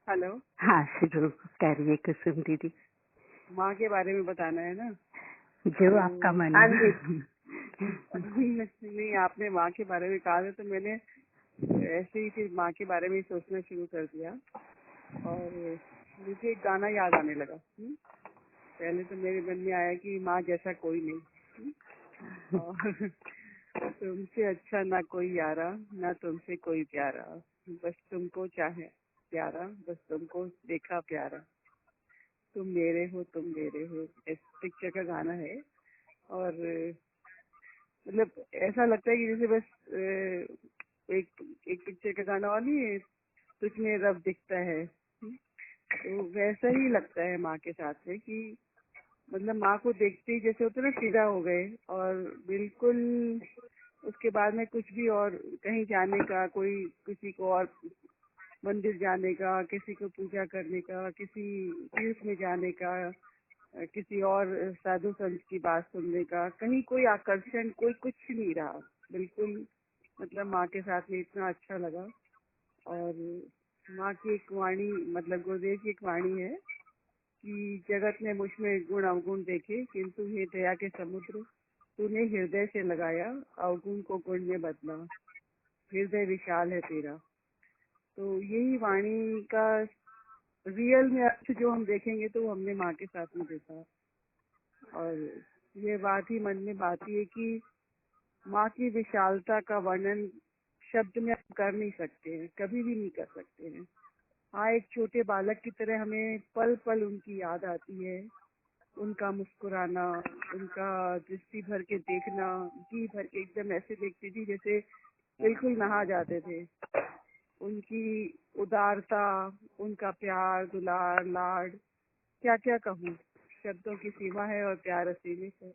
Hello. हाँ, शुरू करिए कुसुम दीदी, माँ के बारे में बताना है ना। जो आपका तो मन हाँ हो। जी। नहीं, आपने माँ के बारे में कहा था तो मैंने ऐसे ही फिर माँ के बारे में ही सोचना शुरू कर दिया और मुझे एक गाना याद आने लगा। पहले तो मेरे मन में आया कि माँ जैसा कोई नहीं। और तुमसे अच्छा ना कोई यारा, ना तुमसे कोई प्यारा, बस तुमको चाहे प्यारा, बस तुमको देखा प्यारा, तुम मेरे हो तुम मेरे हो, इस पिक्चर का गाना है। और मतलब ऐसा लगता है कि जैसे बस एक एक पिक्चर का गाना और नहीं है, तुझ में रब दिखता है। तो वैसा ही लगता है माँ के साथ में कि मतलब माँ को देखते ही जैसे होते ना फिदा हो गए। और बिल्कुल उसके बाद में कुछ भी और कहीं जाने का, कोई किसी को और मंदिर जाने का, किसी को पूजा करने का, किसी तीर्थ में जाने का, किसी और साधु संत की बात सुनने का, कहीं कोई आकर्षण, कोई कुछ नहीं रहा। बिल्कुल मतलब माँ के साथ में इतना अच्छा लगा। और माँ की एक वाणी, मतलब गुरुदेव की एक वाणी है कि जगत ने मुझ में गुण अवगुण देखे, किंतु हे दया के समुद्र, तूने हृदय से लगाया, अवगुण को गुण में बदला, हृदय विशाल है तेरा। तो यही वाणी का रियल में अर्थ जो हम देखेंगे तो वो हमने माँ के साथ में देखा। और ये बात ही मन में बात है कि माँ की विशालता का वर्णन शब्द में हम कर नहीं सकते हैं, कभी भी नहीं कर सकते हैं। हाँ, एक छोटे बालक की तरह हमें पल पल उनकी याद आती है, उनका मुस्कुराना, उनका दृष्टि भर के देखना, जी भर के एकदम ऐसे देखती थी जैसे बिल्कुल नहा जाते थे। उनकी उदारता, उनका प्यार दुलार लाड, क्या क्या कहूँ, शब्दों की सीमा है और प्यार असीमित है।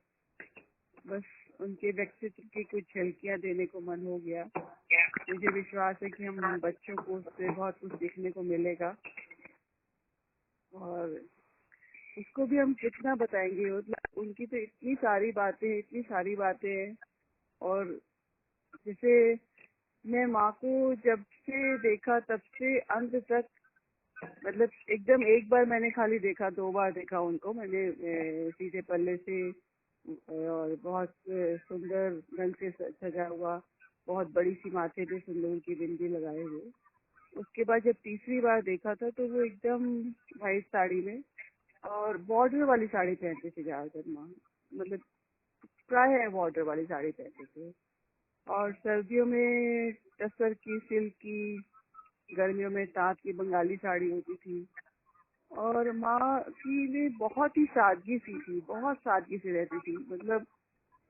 बस उनके व्यक्तित्व की कुछ झलकियाँ देने को मन हो गया। मुझे विश्वास है कि हम बच्चों को उससे बहुत कुछ सीखने को मिलेगा और उसको भी हम कितना बताएंगे। मतलब उनकी तो इतनी सारी बातें, इतनी सारी बातें हैं। और जैसे मैं माँ को जब से देखा तब से अंत तक, मतलब एकदम एक बार मैंने खाली देखा, 2 बार देखा उनको मैंने सीधे पल्ले से। और बहुत सुंदर रंग से सजा हुआ, बहुत बड़ी सी माथे पे सिंदूर की बिंदी लगाए हुए। उसके बाद जब तीसरी बार देखा था तो वो एकदम व्हाइट साड़ी में और बॉर्डर वाली साड़ी पहनते थे ज्यादातर माँ, मतलब प्राय बॉर्डर वाली साड़ी पहनते थे। और सर्दियों में टसर की, सिल्क की, गर्मियों में ताँत की बंगाली साड़ी होती थी। और माँ की भी बहुत ही सादगी सी थी, बहुत सादगी से रहती थी। मतलब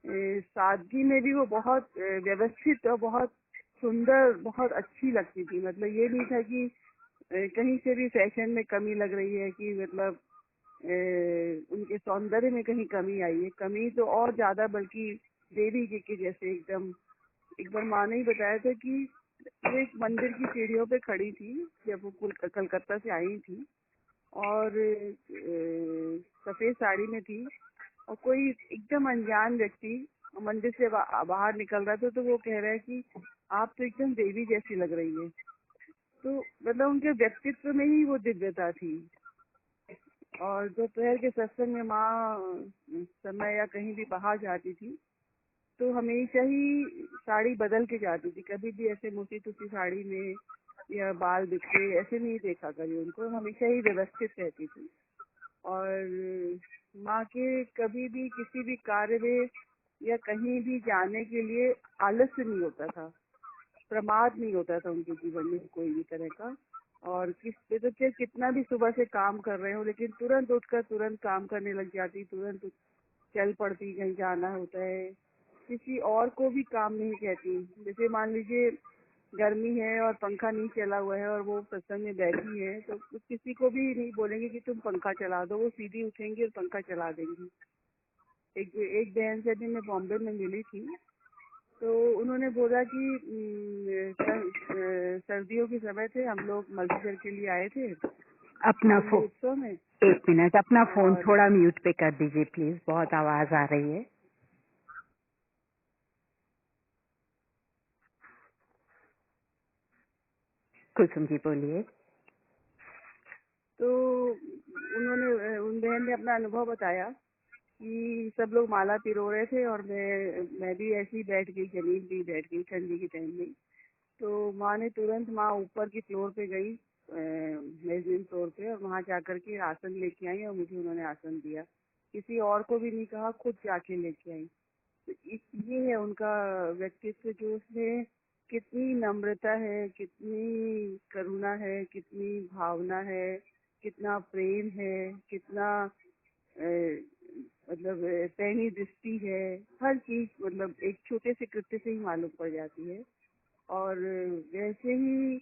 सादगी में भी वो बहुत व्यवस्थित और बहुत सुंदर, बहुत अच्छी लगती थी। मतलब ये नहीं था कि कहीं से भी फैशन में कमी लग रही है, कि मतलब उनके सौंदर्य में कहीं कमी आई है। कमी तो और ज्यादा, बल्कि देवी जी के जैसे एकदम। एक बार माँ ने ही बताया था कि वो एक मंदिर की सीढ़ियों पे खड़ी थी जब वो कलकत्ता से आई थी। और सफेद साड़ी में थी और कोई एकदम अनजान व्यक्ति मंदिर से बाहर निकल रहा था, तो वो कह रहा है कि आप तो एकदम देवी जैसी लग रही है। तो मतलब उनके व्यक्तित्व में ही वो दिव्यता थी। और दोपहर के सत्संग में माँ समय या कहीं भी बाहर जाती थी तो हमेशा ही साड़ी बदल के जाती थी। कभी भी ऐसे मोटी टूटी साड़ी में या बाल बिखरे ऐसे नहीं देखा कभी उनको, हमेशा ही व्यवस्थित रहती थी। और माँ के कभी भी किसी भी कार्य में या कहीं भी जाने के लिए आलस्य नहीं होता था, प्रमाद नहीं होता था उनके जीवन में कोई भी तरह का। और तो चाहे कितना भी सुबह से काम कर रहे हो, लेकिन तुरंत उठकर तुरंत काम करने लग जाती, तुरंत चल पड़ती, कहीं जाना होता है। किसी और को भी काम नहीं कहती। जैसे मान लीजिए गर्मी है और पंखा नहीं चला हुआ है और वो सत्संग में बैठी है, तो किसी को भी नहीं बोलेंगे कि तुम पंखा चला दो, वो सीधी उठेंगी और पंखा चला देंगी। एक बहन से भी मैं बॉम्बे में मिली थी, तो उन्होंने बोला कि सर्दियों के समय थे, हम लोग मल्टीचर के लिए आए थे अपना दिल्ली फोन, उत्सव में। एक मिनट, अपना फोन और थोड़ा म्यूट पे कर दीजिए प्लीज, बहुत आवाज आ रही है। कुसुम जी बोलिए। तो उन बहन ने अपना अनुभव बताया कि सब लोग माला पिरो रहे थे और मैं भी ऐसे ही बैठ गई, जमीन पे बैठ गई ठंडी के टाइम में। तो माँ ने तुरंत माँ ऊपर की फ्लोर पे गई, मेजमेंट फ्लोर पे, और वहाँ जाकर के आसन लेके आई और मुझे उन्होंने आसन दिया। किसी और को भी नहीं कहा, खुद जाके लेके आई। तो ये है उनका व्यक्तित्व, जो उसमें कितनी नम्रता है, कितनी करुणा है, कितनी भावना है, कितना प्रेम है, कितना मतलब पैनी दृष्टि है। हर चीज मतलब एक छोटे से कृत्य से ही मालूम पड़ जाती है। और वैसे ही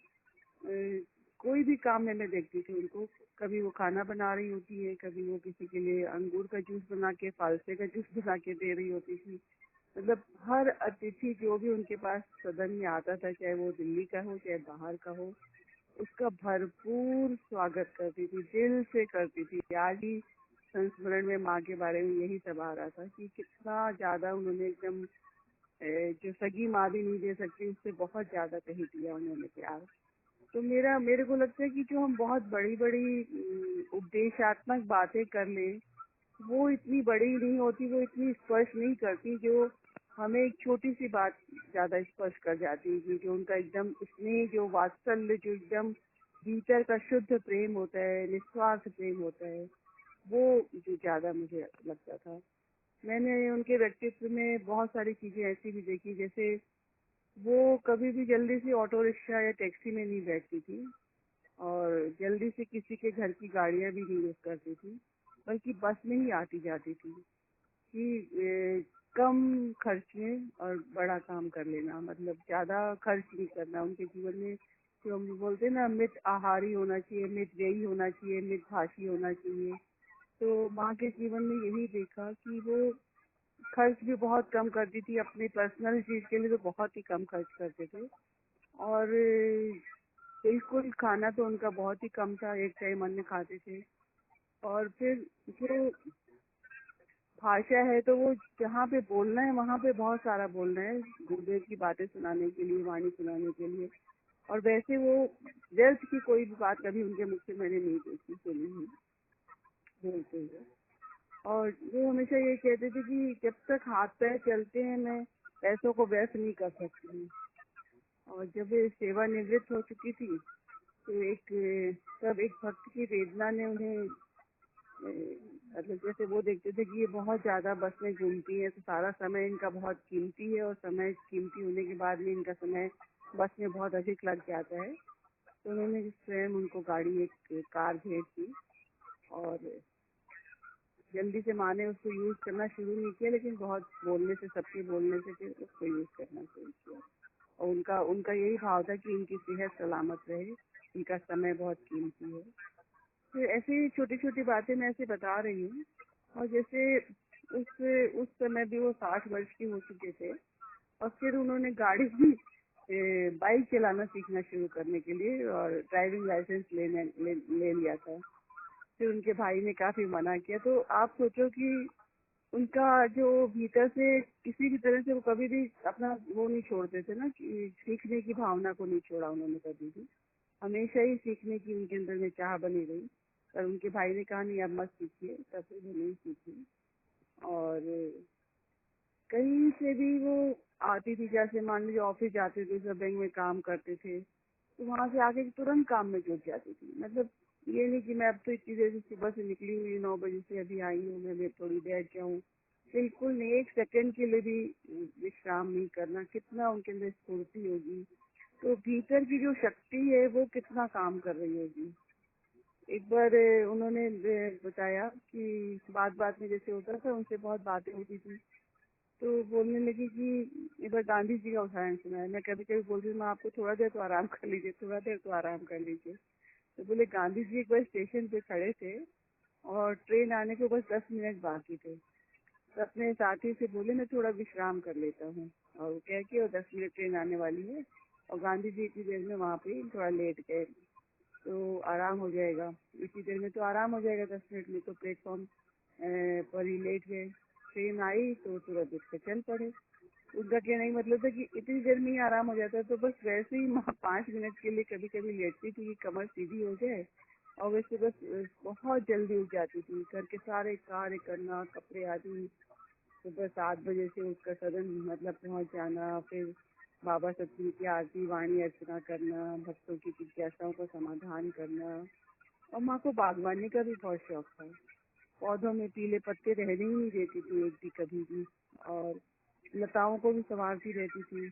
कोई भी काम में मैं देखती थी उनको। कभी वो खाना बना रही होती है, कभी वो किसी के लिए अंगूर का जूस बना के, फालसे का जूस बना के दे रही होती थी। मतलब हर अतिथि जो भी उनके पास सदन में आता था, चाहे वो दिल्ली का हो चाहे बाहर का हो, उसका भरपूर स्वागत करती थी, दिल से करती थी। आज ही संस्मरण में माँ के बारे में यही सब आ रहा था कि कितना ज्यादा उन्होंने एकदम जो सगी माँ भी नहीं दे सकती, उससे बहुत ज्यादा कही दिया उन्होंने प्यार। तो मेरे को लगता है कि जो हम बहुत बड़ी बड़ी उपदेशात्मक बातें कर लें, वो इतनी बड़ी नहीं होती, वो इतनी स्पर्श नहीं करती, जो हमें एक छोटी सी बात ज्यादा स्पर्श कर जाती है। कि जो उनका एकदम स्नेह, जो वात्सल्य, जो एकदम भीतर का शुद्ध प्रेम होता है, निस्वार्थ प्रेम होता है, वो जो ज्यादा मुझे लगता था। मैंने उनके व्यक्तित्व में बहुत सारी चीजें ऐसी भी देखी, जैसे वो कभी भी जल्दी से ऑटो रिक्शा या टैक्सी में नहीं बैठती थी, और जल्दी से किसी के घर की गाड़ियां भी नहीं यूज करती थी, बल्कि बस में ही आती जाती थी कि कम खर्च में और बड़ा काम कर लेना, मतलब ज्यादा खर्च नहीं करना। उनके जीवन में जो हम बोलते हैं ना, मित आहारी होना चाहिए, मित व्ययी होना चाहिए, मित भाषी होना चाहिए। तो माँ के जीवन में यही देखा कि वो खर्च भी बहुत कम करती थी, अपनी पर्सनल चीज के लिए तो बहुत ही कम खर्च करते थे। और बिल्कुल खाना तो उनका बहुत ही कम था, एक टाइम अन्न खाते थे। और फिर जो भाषा है, तो वो जहाँ पे बोलना है वहाँ पे बहुत सारा बोलना है, गुरुदेव की बातें सुनाने के लिए, वाणी सुनाने के लिए। और वैसे वो व्यर्थ की कोई भी बात कभी उनके मुख से मैंने नहीं देखी, सुनी नहीं बोलते हुए। और वो हमेशा ये कहते थे कि जब तक हाथ पैर चलते हैं, मैं पैसों को व्यर्थ नहीं कर सकती हूँ। और जब ये सेवानिवृत्त हो चुकी थी, तो तब एक भक्त की वेदना ने उन्हें मतलब जैसे वो देखते थे कि ये बहुत ज्यादा बस में घूमती है, तो सारा समय इनका बहुत कीमती है, और समय कीमती होने के बाद भी इनका समय बस में बहुत अधिक लग जाता है। तो उन्होंने स्वयं उनको एक कार भेज दी। और जल्दी से माँ ने उसको यूज करना शुरू नहीं किया, लेकिन बहुत बोलने से, सबके बोलने से फिर उसको यूज करना शुरू किया। और उनका उनका यही भाव था कि इनकी सेहत सलामत रहे, इनका समय बहुत कीमती है। तो ऐसी छोटी छोटी बातें मैं ऐसे बता रही हूँ। और जैसे उस समय भी वो 60 वर्ष के हो चुके थे, और फिर उन्होंने बाइक चलाना सीखना शुरू करने के लिए और ड्राइविंग लाइसेंस ले लिया था। फिर उनके भाई ने काफी मना किया। तो आप सोचो कि उनका जो भीतर से किसी भी तरह से वो कभी भी अपना वो नहीं छोड़ते थे ना, कि सीखने की भावना को नहीं छोड़ा उन्होंने कभी भी। हमेशा ही सीखने की उनके अंदर में चाह बनी रही। पर उनके भाई ने कहा नहीं, अब मत सीखिए, तब फिर वो नहीं सीखी। और कहीं से भी वो आती थी, जैसे मान लीजिए ऑफिस जाते थे, सब बैंक में काम करते थे, तो वहां से आके तुरंत काम में जुट जाती थी। मतलब ये नहीं कि मैं अब तो इतनी देर से सुबह से निकली हुई, 9 बजे से अभी आई हूँ, मैं थोड़ी देर जाऊँ। बिल्कुल नहीं, एक सेकंड के लिए भी विश्राम नहीं करना। कितना उनके अंदर स्फूर्ति होगी, तो भीतर की जो शक्ति है वो कितना काम कर रही होगी। एक बार उन्होंने बताया कि बात बात में जैसे होता था, उनसे बहुत बातें होती थी, तो बोलने लगी कि एक बार गांधी जी का उदाहरण सुना है। मैं कभी कभी बोलती हूँ, मैं आपको थोड़ा देर तो आराम कर लीजिए, थोड़ा देर तो आराम कर लीजिए। तो बोले गांधी जी एक बार स्टेशन पे खड़े थे, और ट्रेन आने को बस 10 मिनट बाकी थे। तो अपने साथी से बोले, मैं थोड़ा विश्राम कर लेता हूँ। और वो कह के, और 10 मिनट ट्रेन आने वाली है, और गांधी जी इतनी देर में वहाँ पे थोड़ा लेट गए, तो आराम हो जाएगा। इतनी देर में तो आराम हो जाएगा, 10 मिनट में। तो प्लेटफॉर्म पर ही लेट गए। ट्रेन आई तो तुरंत उठ के चल पड़े। उनका कहना ही मतलब था कि इतनी देर में ही आराम हो जाता है। तो बस वैसे ही 5 मिनट के लिए कभी कभी लेटती थी कि कमर सीधी हो जाए, और वैसे बस बहुत जल्दी उठ जाती थी, घर के सारे कार्य करना, कपड़े आदि। सुबह 7 बजे से उठकर सदन मतलब पहुंच जाना, फिर बाबा सतगुरु की आरती वाणी अर्चना करना, भक्तों की जिज्ञासाओं का समाधान करना। और माँ को बागवानी का भी बहुत शौक था। पौधों में पीले पत्ते रहने ही नहीं देती थी एक भी कभी भी, और लताओं को भी संवारती रहती थी।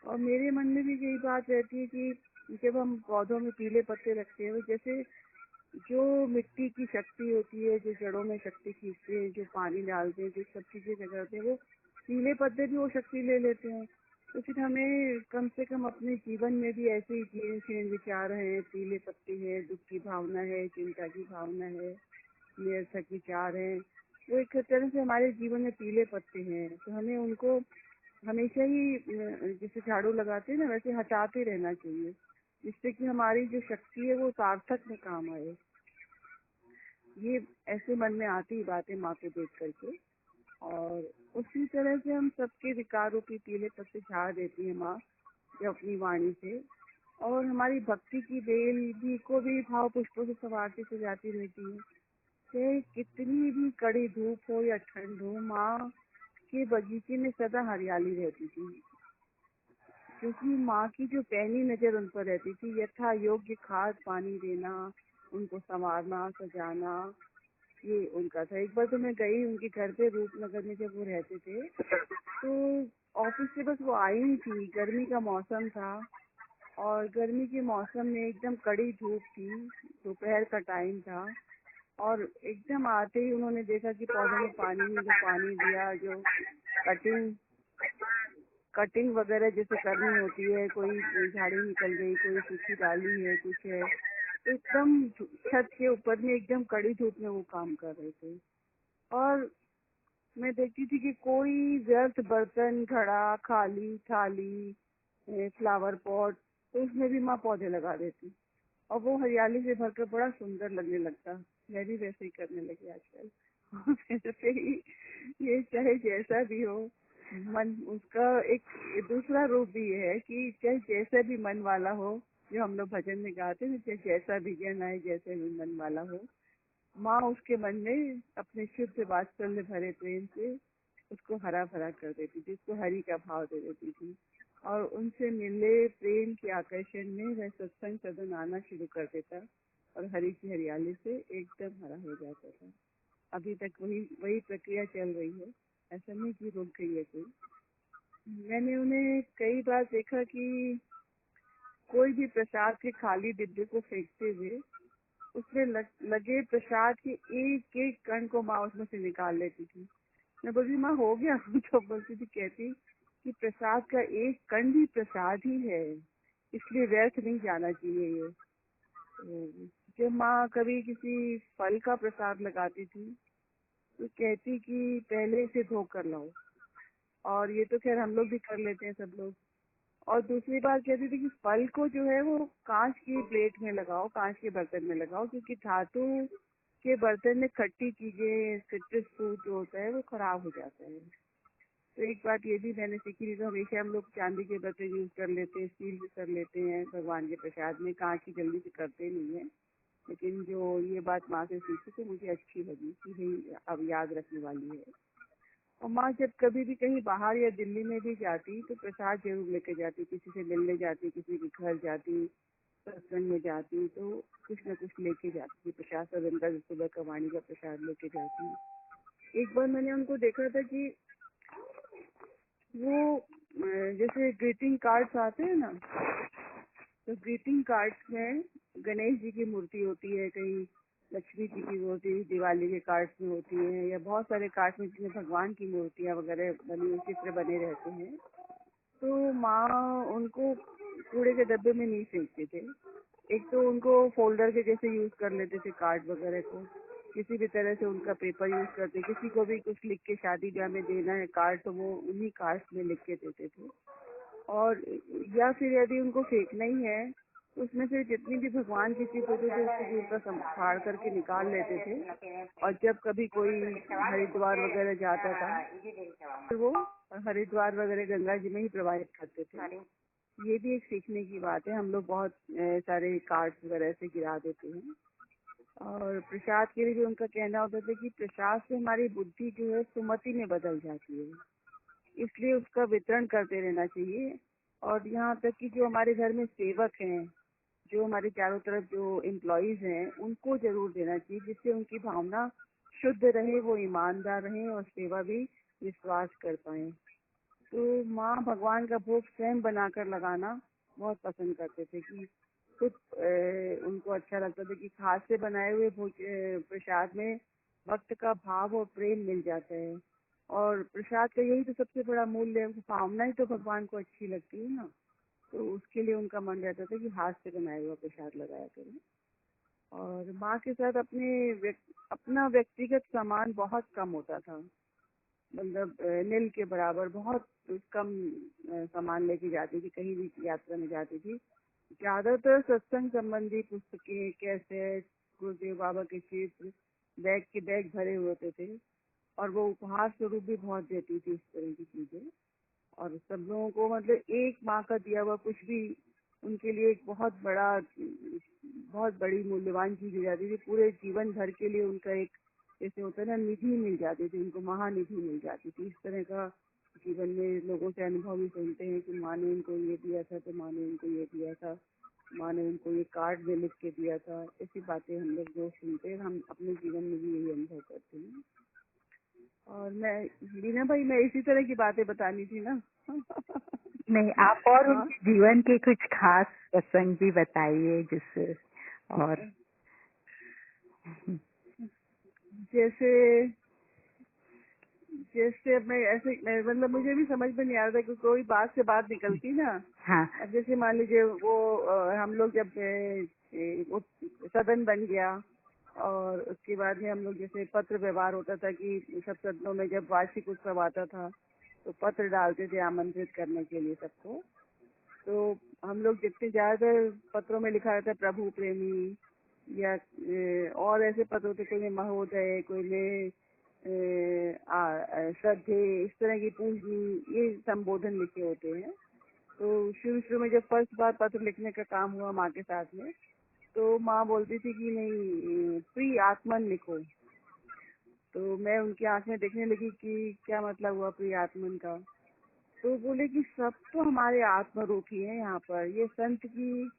और मेरे मन में भी यही बात रहती है कि जब हम पौधों में पीले पत्ते रखते हैं, जैसे जो मिट्टी की शक्ति होती है, जो जड़ों में शक्ति खींचते हैं, जो पानी डालते हैं, जो सब चीजें करते हैं, वो पीले पत्ते भी वो शक्ति ले लेते हैं। तो फिर हमें कम से कम अपने जीवन में भी ऐसे ही क्षीण विचार है, पीले पत्ते है, दुख की भावना है, चिंता की भावना है, निरर्थक विचार है, वो एक तरह से हमारे जीवन में पीले पत्ते हैं। तो हमें उनको हमेशा ही जैसे झाड़ू लगाते हैं ना, वैसे हटाते रहना चाहिए, जिससे कि हमारी जो शक्ति है वो सार्थक में काम आए। ये ऐसे मन में आती ही बातें माँ को देख करके। और उसी तरह से हम सबके विकारों की पीले पत्ते झाड़ देती है माँ जो अपनी वाणी से। और हमारी भक्ति की बेल भी को भी भाव पुष्पों से संवारती सजाती रहती है। चाहे कितनी भी कड़ी धूप हो या ठंड हो, माँ के बगीचे में सदा हरियाली रहती थी, क्योंकि माँ की जो पैनी नजर उन पर रहती थी। यथा योग्य खाद पानी देना, उनको संवारना सजाना, ये उनका था। एक बार तो मैं गई उनके घर पे, रूपनगर में जब वो रहते थे, तो ऑफिस से बस वो आई ही थी, गर्मी का मौसम था, और गर्मी के मौसम में एकदम कड़ी धूप थी, दोपहर का टाइम था, और एकदम आते ही उन्होंने देखा कि पौधों में पानी नहीं, जो पानी दिया, जो कटिंग वगैरह जैसे करनी होती है, कोई झाड़ी निकल गई, कोई सूखी डाली है, कुछ है, तो एकदम छत के ऊपर में एकदम कड़ी धूप में वो काम कर रहे थे। और मैं देखती थी कि कोई व्यर्थ बर्तन, घड़ा, खाली थाली, फ्लावर पॉट, तो उसमें भी माँ पौधे लगा देती, और वो हरियाली से भरकर बड़ा सुंदर लगने लगता। मैं भी वैसे ही करने लगी आजकल। वैसे ही ये चाहे जैसा भी हो, मन उसका एक दूसरा रूप भी है कि चाहे जैसा भी मन वाला हो, जो हम लोग भजन में गाते हैं, चाहे जैसा भी ज्ञान आए, जैसे भी मन वाला हो, माँ उसके मन में अपने शुद्ध वात्सल्य भरे प्रेम से उसको हरा भरा कर देती थी, उसको हरि का भाव दे देती थी। और उनसे मिले प्रेम के आकर्षण में वह सत्संग सदन आना शुरू कर देता, और हरि की हरियाली से एकदम हरा हो जाता था। अभी तक वही वही प्रक्रिया चल रही है, ऐसा नहीं कि रुक गई है कोई। मैंने उन्हें कई बार देखा कि कोई भी प्रसाद के खाली डिब्बे को फेंकते हुए उसमें लगे प्रसाद के एक एक कण को माँ उसमें से निकाल लेती थी। मैं बोलती माँ हो गया, तो बोलती थी, कहती कि प्रसाद का एक कण भी प्रसाद ही है, इसलिए व्यर्थ नहीं जाना चाहिए ये। जब माँ कभी किसी फल का प्रसाद लगाती थी तो कहती कि पहले इसे धो कर लाओ, और ये तो खैर हम लोग भी कर लेते हैं सब लोग। और दूसरी बात कहती थी कि फल को जो है वो कांच की प्लेट में लगाओ, कांच के बर्तन में लगाओ, क्योंकि धातु के बर्तन में खट्टी चीजें, सिट्रस फ्रूट जो होता है वो खराब हो जाता है। तो एक बात ये भी मैंने सीखी थी, तो हमेशा हम लोग चांदी के बर्तन यूज कर लेते हैं, स्टील भी कर लेते हैं भगवान के प्रसाद में, कांच की जल्दी से करते नहीं है। लेकिन जो ये बात माँ से सीखी तो मुझे अच्छी लगी कि भाई अब याद रखने वाली है। और माँ जब कभी भी कहीं बाहर या दिल्ली में भी जाती तो प्रसाद जरूर लेके जाती, किसी से मिलने जाती, किसी के घर जाती, सत्संग में जाती, तो कुछ न कुछ लेके जाती थी प्रसाद। सदन का सुबह का वाणी का प्रसाद लेके जाती। एक बार मैंने उनको देखा था कि वो जैसे ग्रीटिंग कार्ड्स आते हैं ना, तो ग्रीटिंग कार्ड्स में गणेश जी की मूर्ति होती है, कहीं लक्ष्मी जी की मूर्ति दिवाली के कार्ड्स में होती है, या बहुत सारे कार्ड्स में जिसमें भगवान की मूर्तियां वगैरह बनी, चित्र बने रहते हैं। तो माँ उनको कूड़े के डब्बे में नहीं फेंकते थे। एक तो उनको फोल्डर के जैसे यूज कर लेते थे कार्ड वगैरह को, किसी भी तरह से उनका पेपर यूज करते, किसी को भी कुछ लिख के शादी ब्याह में देना है कार्ड, तो वो उन्हीं कार्ड में लिख के देते थे। और या फिर यदि उनको फेंकना ही है तो उसमें से जितनी भी भगवान की चीज होती थी उसको दूर का फाड़ करके निकाल लेते थे। और जब कभी कोई हरिद्वार वगैरह जाता था तो वो हरिद्वार वगैरह गंगा जी में ही प्रवाहित करते थे। ये भी एक सीखने की बात है, हम लोग बहुत सारे कार्ड्स वगैरह से गिरा देते हैं। और प्रसाद के लिए भी उनका कहना होता था कि प्रसाद से हमारी बुद्धि जो है सुमति में बदल जाती है, इसलिए उसका वितरण करते रहना चाहिए। और यहाँ तक कि जो हमारे घर में सेवक हैं, जो हमारे चारों तरफ जो एम्प्लॉयज हैं, उनको जरूर देना चाहिए, जिससे उनकी भावना शुद्ध रहे, वो ईमानदार रहें और सेवा भी विश्वास कर पाए। तो माँ भगवान का भोग स्वयं बनाकर लगाना बहुत पसंद करते थे कि खुद उनको अच्छा लगता था कि हाथ से बनाए हुए भोज प्रसाद में भक्त का भाव और प्रेम मिल जाता है। और प्रसाद का यही तो सबसे बड़ा मूल्य है, भावना ही तो भगवान को अच्छी लगती है ना। तो उसके लिए उनका मन रहता था कि हाथ से बनाया हुआ प्रसाद लगाया करें। और माँ के साथ अपना व्यक्तिगत सामान बहुत कम होता था, मतलब नील के बराबर, बहुत कम सामान लेके जाती थी, कहीं भी यात्रा में जाती थी। ज्यादातर सत्संग संबंधी पुस्तकें, कैसेट, गुरुदेव बाबा के चित्र, बैग के बैग भरे होते थे। और वो उपहार स्वरूप भी बहुत देती थी इस तरह की चीजें। और सब लोगों को मतलब एक माँ का दिया हुआ कुछ भी उनके लिए एक बहुत बड़ी मूल्यवान चीज हो जाती थी। पूरे जीवन भर के लिए उनका एक, जैसे होता है ना, निधि मिल जाती थी उनको, महानिधि मिल जाती थी। इस तरह का जीवन में लोगों से अनुभव भी सुनते हैं कि माँ ने उनको ये दिया था, तो माँ ने उनको ये दिया था, माँ ने उनको ये कार्ड में लिख के दिया था। ऐसी बातें हम लोग जो सुनते हैं, हम अपने जीवन में भी यही अनुभव करते हैं। और मैं, लीना भाई, मैं इसी तरह की बातें बतानी थी ना। नहीं, आप और हाँ, उनके जीवन के कुछ खास प्रसंग भी बताइए जिससे। और जैसे जैसे मतलब मुझे भी समझ में नहीं आ रहा था कि कोई बात से बात निकलती ना। हाँ। अब जैसे मान लीजिए वो हम लोग जब वो सदन बन गया, और उसके बाद में हम लोग जैसे पत्र व्यवहार होता था कि सब सदनों में जब वार्षिक उत्सव आता था तो पत्र डालते थे आमंत्रित करने के लिए सबको। तो हम लोग जितने ज्यादातर पत्रों में लिखा रहता है प्रभु प्रेमी, या और ऐसे पत्र होते, कोई में महोदय, कोई में श्रद्धे, इस तरह की पूजनी, ये संबोधन लिखे होते हैं। तो शुरू शुरू में जब फर्स्ट बार पत्र लिखने का काम हुआ माँ के साथ में, तो माँ बोलती थी कि नहीं, प्रिय आत्मन लिखो। तो मैं उनकी आंख में देखने लगी कि क्या मतलब हुआ प्रिय आत्मन का। तो बोले कि सब तो हमारे आत्मरूप ही है यहाँ पर, ये संत की,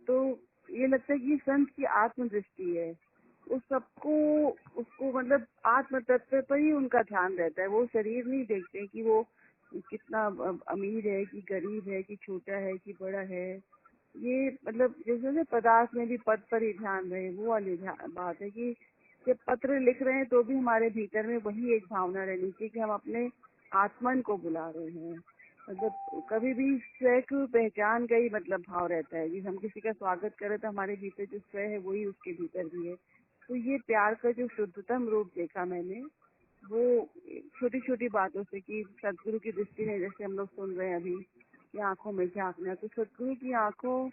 तो ये लगता है कि ये संत की आत्मदृष्टि है। उस सबको, उसको मतलब आत्म तत्व पर ही उनका ध्यान रहता है। वो शरीर नहीं देखते कि वो कितना अमीर है कि गरीब है कि छोटा है कि बड़ा है। ये मतलब जैसे ना पदार्थ में भी पद पर ही ध्यान रहे, वो वाली बात है कि जब पत्र लिख रहे हैं तो भी हमारे भीतर में वही एक भावना रहनी चाहिए कि हम अपने आत्मन को बुला रहे हैं। मतलब कभी भी स्वयं को पहचान का ही मतलब भाव रहता है कि हम किसी का स्वागत करें तो हमारे भीतर जो स्वयं है वही उसके भीतर भी है। तो ये प्यार का जो शुद्धतम रूप देखा मैंने, वो छोटी छोटी बातों से, कि सदगुरु की दृष्टि में, जैसे हम लोग सुन रहे हैं अभी कि आंखों में झांकना, तो सदगुरु की आंखों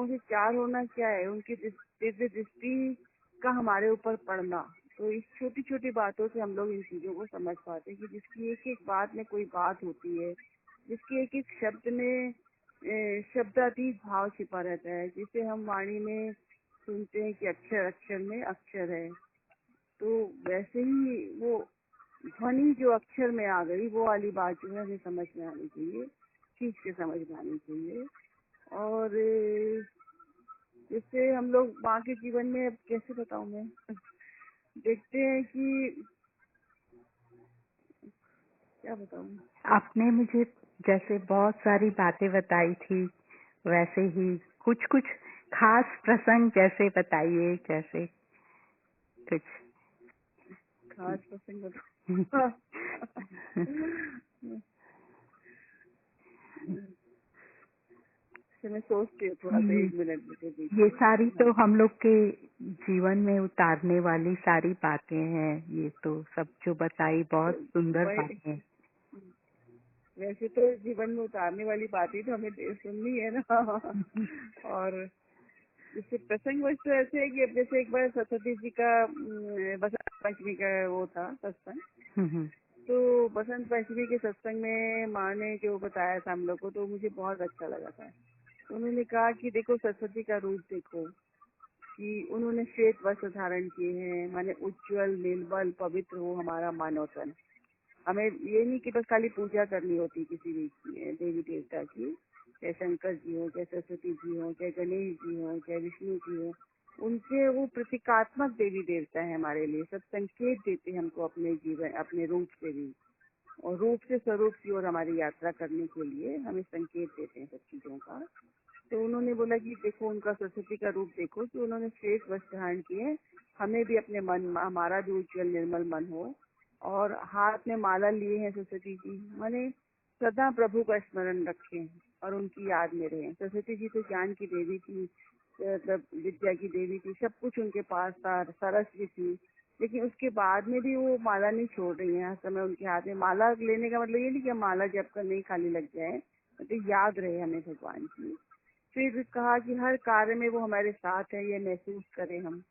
से चार होना क्या है, उनकी दिव्य दृष्टि का हमारे ऊपर पड़ना। तो इस छोटी छोटी बातों से हम लोग इन चीजों को समझ पाते हैं कि जिसकी एक एक बात में कोई बात होती है, जिसके एक एक शब्द में शब्दातीत भाव छिपा रहता है, जिसे हम वाणी में सुनते हैं कि अक्षर अक्षर में अक्षर है। तो वैसे ही वो ध्वनि जो अक्षर में आ गई, वो वाली बात जो है हमें समझ में आनी चाहिए, ठीक से समझ में आनी चाहिए। और जिससे हम लोग माँ के जीवन में, अब कैसे बताऊं मैं, देखते हैं कि क्या बताऊं। आपने मुझे जैसे बहुत सारी बातें बताई थी, वैसे ही कुछ कुछ खास प्रसंग जैसे बताइए, जैसे कुछ। खास प्रसंग बताऊं। मैं सोचती हूँ थोड़ा सा, ये 1 मिनट मुझे ये दीजिए। सारी तो हाँ, हम लोग के जीवन में उतारने वाली सारी बातें हैं। ये तो सब जो बताई बहुत सुंदर वही, बातें। वैसे तो जीवन में उतारने वाली बात ही तो हमें सुननी है ना। और जैसे प्रसंग वैसे तो ऐसे है कि अब जैसे एक बार सरस्वती जी का बसंत पंचमी का वो था सत्संग। हम्म। तो बसंत पंचमी के सत्संग में माँ ने जो बताया था हम लोग को, तो मुझे बहुत अच्छा लगा था। उन्होंने कहा कि देखो सरस्वती का रूप देखो, कि उन्होंने श्वेत वस्त्र धारण किए हैं, माने उज्जवल निर्मल पवित्र हो हमारा मन और तन। हमें ये नहीं कि बस खाली पूजा करनी होती किसी भी देवी देवता की, चाहे शंकर जी हो, चाहे सरस्वती जी हो, चाहे गणेश जी हो, चाहे विष्णु जी हो, उनके वो प्रतीकात्मक देवी देवता है हमारे लिए। सब संकेत देते हैं हमको अपने जीवन, अपने रूप से भी, और रूप से स्वरूप की ओर हमारी यात्रा करने के लिए हमें संकेत देते हैं सब चीजों का। तो उन्होंने बोला कि देखो उनका सरस्वती का रूप देखो कि उन्होंने श्वेत वस्त्र धारण किए, हमें भी अपने मन, हमारा भी उज्जवल निर्मल मन हो, और हाथ में माला लिए हैं सरस्वती जी, माने सदा प्रभु का स्मरण रखें और उनकी याद में रहें। सरस्वती जी तो ज्ञान की देवी थी, मतलब विद्या की देवी थी, सब कुछ उनके पास था, सरस भी थी, लेकिन उसके बाद में भी वो माला नहीं छोड़ रही है। हर समय उनके हाथ में माला लेने का मतलब ये नहीं कि माला जब कर नहीं खाली लग जाए, तो याद रहे हमें भगवान की। फिर कहा कि हर कार्य में वो हमारे साथ है, ये महसूस करें हम,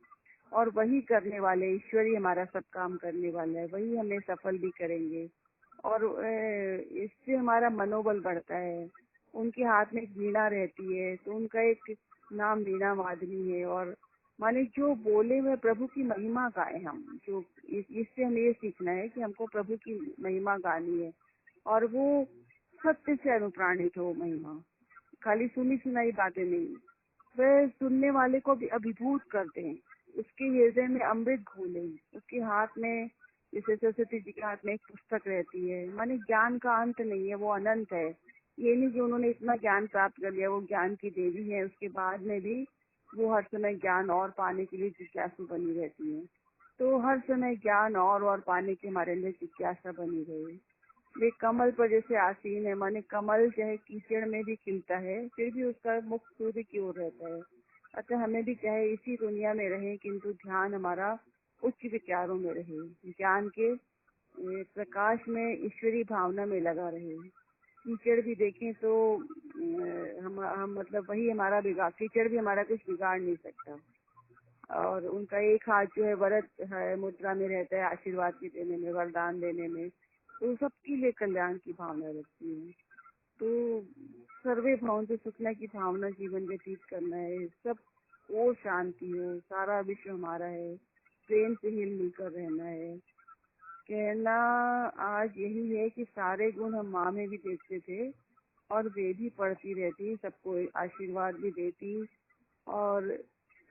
और वही करने वाले, ईश्वर ही हमारा सब काम करने वाला है, वही हमें सफल भी करेंगे, और इससे हमारा मनोबल बढ़ता है। उनके हाथ में वीणा रहती है, तो उनका एक नाम वीणा वादनी है, और माने जो बोले में प्रभु की महिमा गाए हम, जो इससे हमें ये सीखना है कि हमको प्रभु की महिमा गानी है, और वो सत्य से अनुप्राणित हो महिमा, खाली सुनी सुनाई बातें नहीं, वह सुनने वाले को भी अभिभूत करते हैं, उसके हृदय में अमृत घोले। उसके हाथ में, जैसे सरस्वती जी के हाथ में एक पुस्तक रहती है, माने ज्ञान का अंत नहीं है, वो अनंत है। ये नहीं कि उन्होंने इतना ज्ञान प्राप्त कर लिया, वो ज्ञान की देवी है, उसके बाद में भी वो हर समय ज्ञान और पाने के लिए जिज्ञासु बनी रहती है। तो हर समय ज्ञान और पाने की हमारे अंदर जिज्ञासा बनी रहे। वे कमल पर जैसे आसीन है, माने कमल चाहे कीचड़ में भी खिलता है, फिर भी उसका मुख सूर्य की ओर रहता है। अतः हमें भी चाहे इसी दुनिया में रहे, किंतु ध्यान हमारा उच्च विचारों में रहे, ज्ञान के प्रकाश में, ईश्वरी भावना में लगा रहे। कीचड़ भी देखें तो हम मतलब वही हमारा बिगाड़, कीचड़ भी हमारा कुछ बिगाड़ नहीं सकता। और उनका एक हाथ जो है वरद है, मुद्रा में रहता है, आशीर्वाद की देने में, वरदान देने में, तो सबके लिए कल्याण की भावना रखती है। तो सर्वे भवन्तु सुखिनः की भावना जीवन व्यतीत करना है, सब और शांति हो, सारा विश्व हमारा है, प्रेम से हिल मिलकर रहना है। कहना आज यही है कि सारे गुण हम माँ में भी देखते थे, और वे भी पढ़ती रहती, सबको आशीर्वाद भी देती, और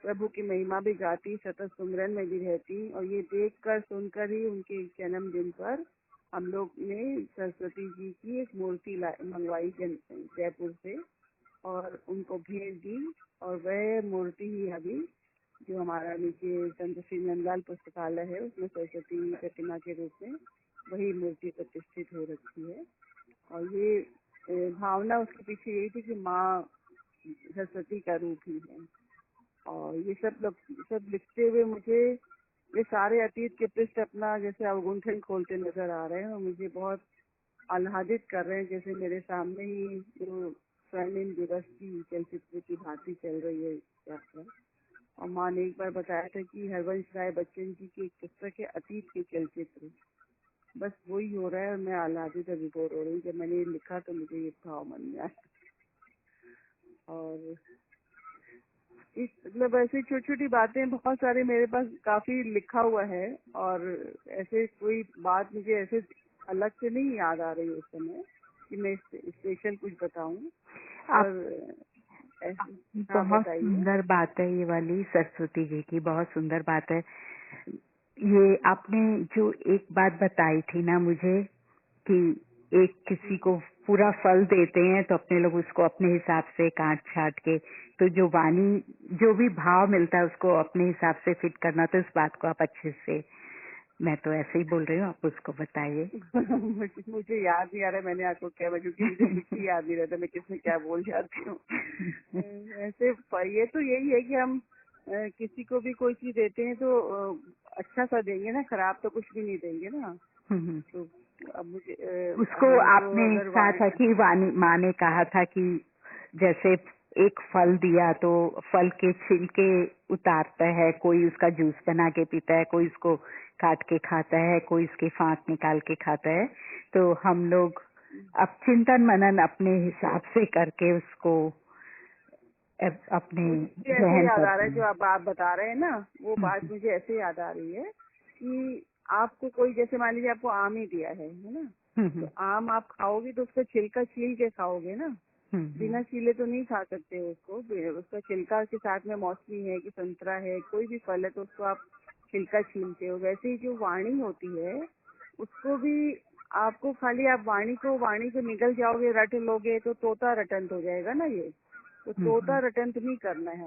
प्रभु की महिमा भी गाती, सतत सुमरन में भी रहती। और ये देखकर सुनकर ही उनके जन्मदिन पर हम लोग ने सरस्वती जी की एक मूर्ति मंगवाई जयपुर से, और उनको भेज दी, और वह मूर्ति ही अभी जो हमारा नीचे संत श्री नंदलाल पुस्तकालय है, उसमें सरस्वती प्रतिमा के रूप में वही मूर्ति प्रतिष्ठित हो रखी है। और ये भावना उसके पीछे यही थी कि माँ सरस्वती का रूप ही है। और ये सब लिखते हुए मुझे ये सारे अतीत के पृष्ठ अपना जैसे अवगुंठन खोलते नजर आ रहे हैं, और मुझे बहुत आह्लादित कर रहे हैं, जैसे मेरे सामने ही जो स्वर्णिम दिवस की चलचित्र की भांति चल रही है यात्रा। और माँ ने एक बार बताया था कि हरवंश राय बच्चन जी की एक पुस्तक है अतीत के चलचित्र, बस वही हो रहा है, और मैं आह्लादित विभोर हो रही हूँ। जब मैंने ये लिखा तो मुझे ये भाव मन में आया। और इस मतलब ऐसी छोटी छोटी बातें बहुत सारे मेरे पास काफी लिखा हुआ है, और ऐसे कोई बात मुझे ऐसे अलग से नहीं याद आ रही है उस समय कि मैं स्पेशल कुछ बताऊं। और बहुत सुंदर बात है ये वाली सरस्वती जी की, बहुत सुंदर बात है। ये आपने जो एक बात बताई थी ना मुझे कि एक किसी को पूरा फल देते हैं तो अपने लोग उसको अपने हिसाब से काट छाट के, तो जो वाणी जो भी भाव मिलता है उसको अपने हिसाब से फिट करना, तो इस बात को आप अच्छे से, मैं तो ऐसे ही बोल रही हूँ, आप उसको बताइए। मुझे याद नहीं आ रहा मैंने आपको क्या, क्योंकि मुझे लिखी याद नहीं रहता मैं किसमें क्या बोल जाती हूँ। ऐसे ये तो यही है कि हम किसी को भी कोई चीज देते हैं तो अच्छा सा देंगे ना, खराब तो कुछ भी नहीं देंगे ना। तो अब मुझे उसको आपने कहा था कि वाणी माँ ने कहा था कि जैसे एक फल दिया तो फल के छिलके उतारता है, कोई उसका जूस बना के पीता है, कोई उसको काट के खाता है, कोई इसके फांक निकाल के खाता है। तो हम लोग अब चिंतन मनन अपने हिसाब से करके उसको अपने ऐसे याद आ रहा है जो आप बता रहे हैं ना, वो बात मुझे ऐसे याद आ रही है कि आपको कोई, जैसे मान लीजिए आपको आम ही दिया है ना, तो आम आप खाओगे तो उसका छिलका छील के खाओगे ना, बिना छीले तो नहीं खा सकते उसको। उसका छिलका के साथ में मौसमी है कि संतरा है, कोई भी फल है तो उसको आप छिलका छीलते हो। वैसे ही जो वाणी होती है उसको भी आपको खाली आप वाणी को निगल जाओगे, रट लोगे तो तोता रटंत हो जाएगा ना। ये तो तोता रटंत नहीं करना है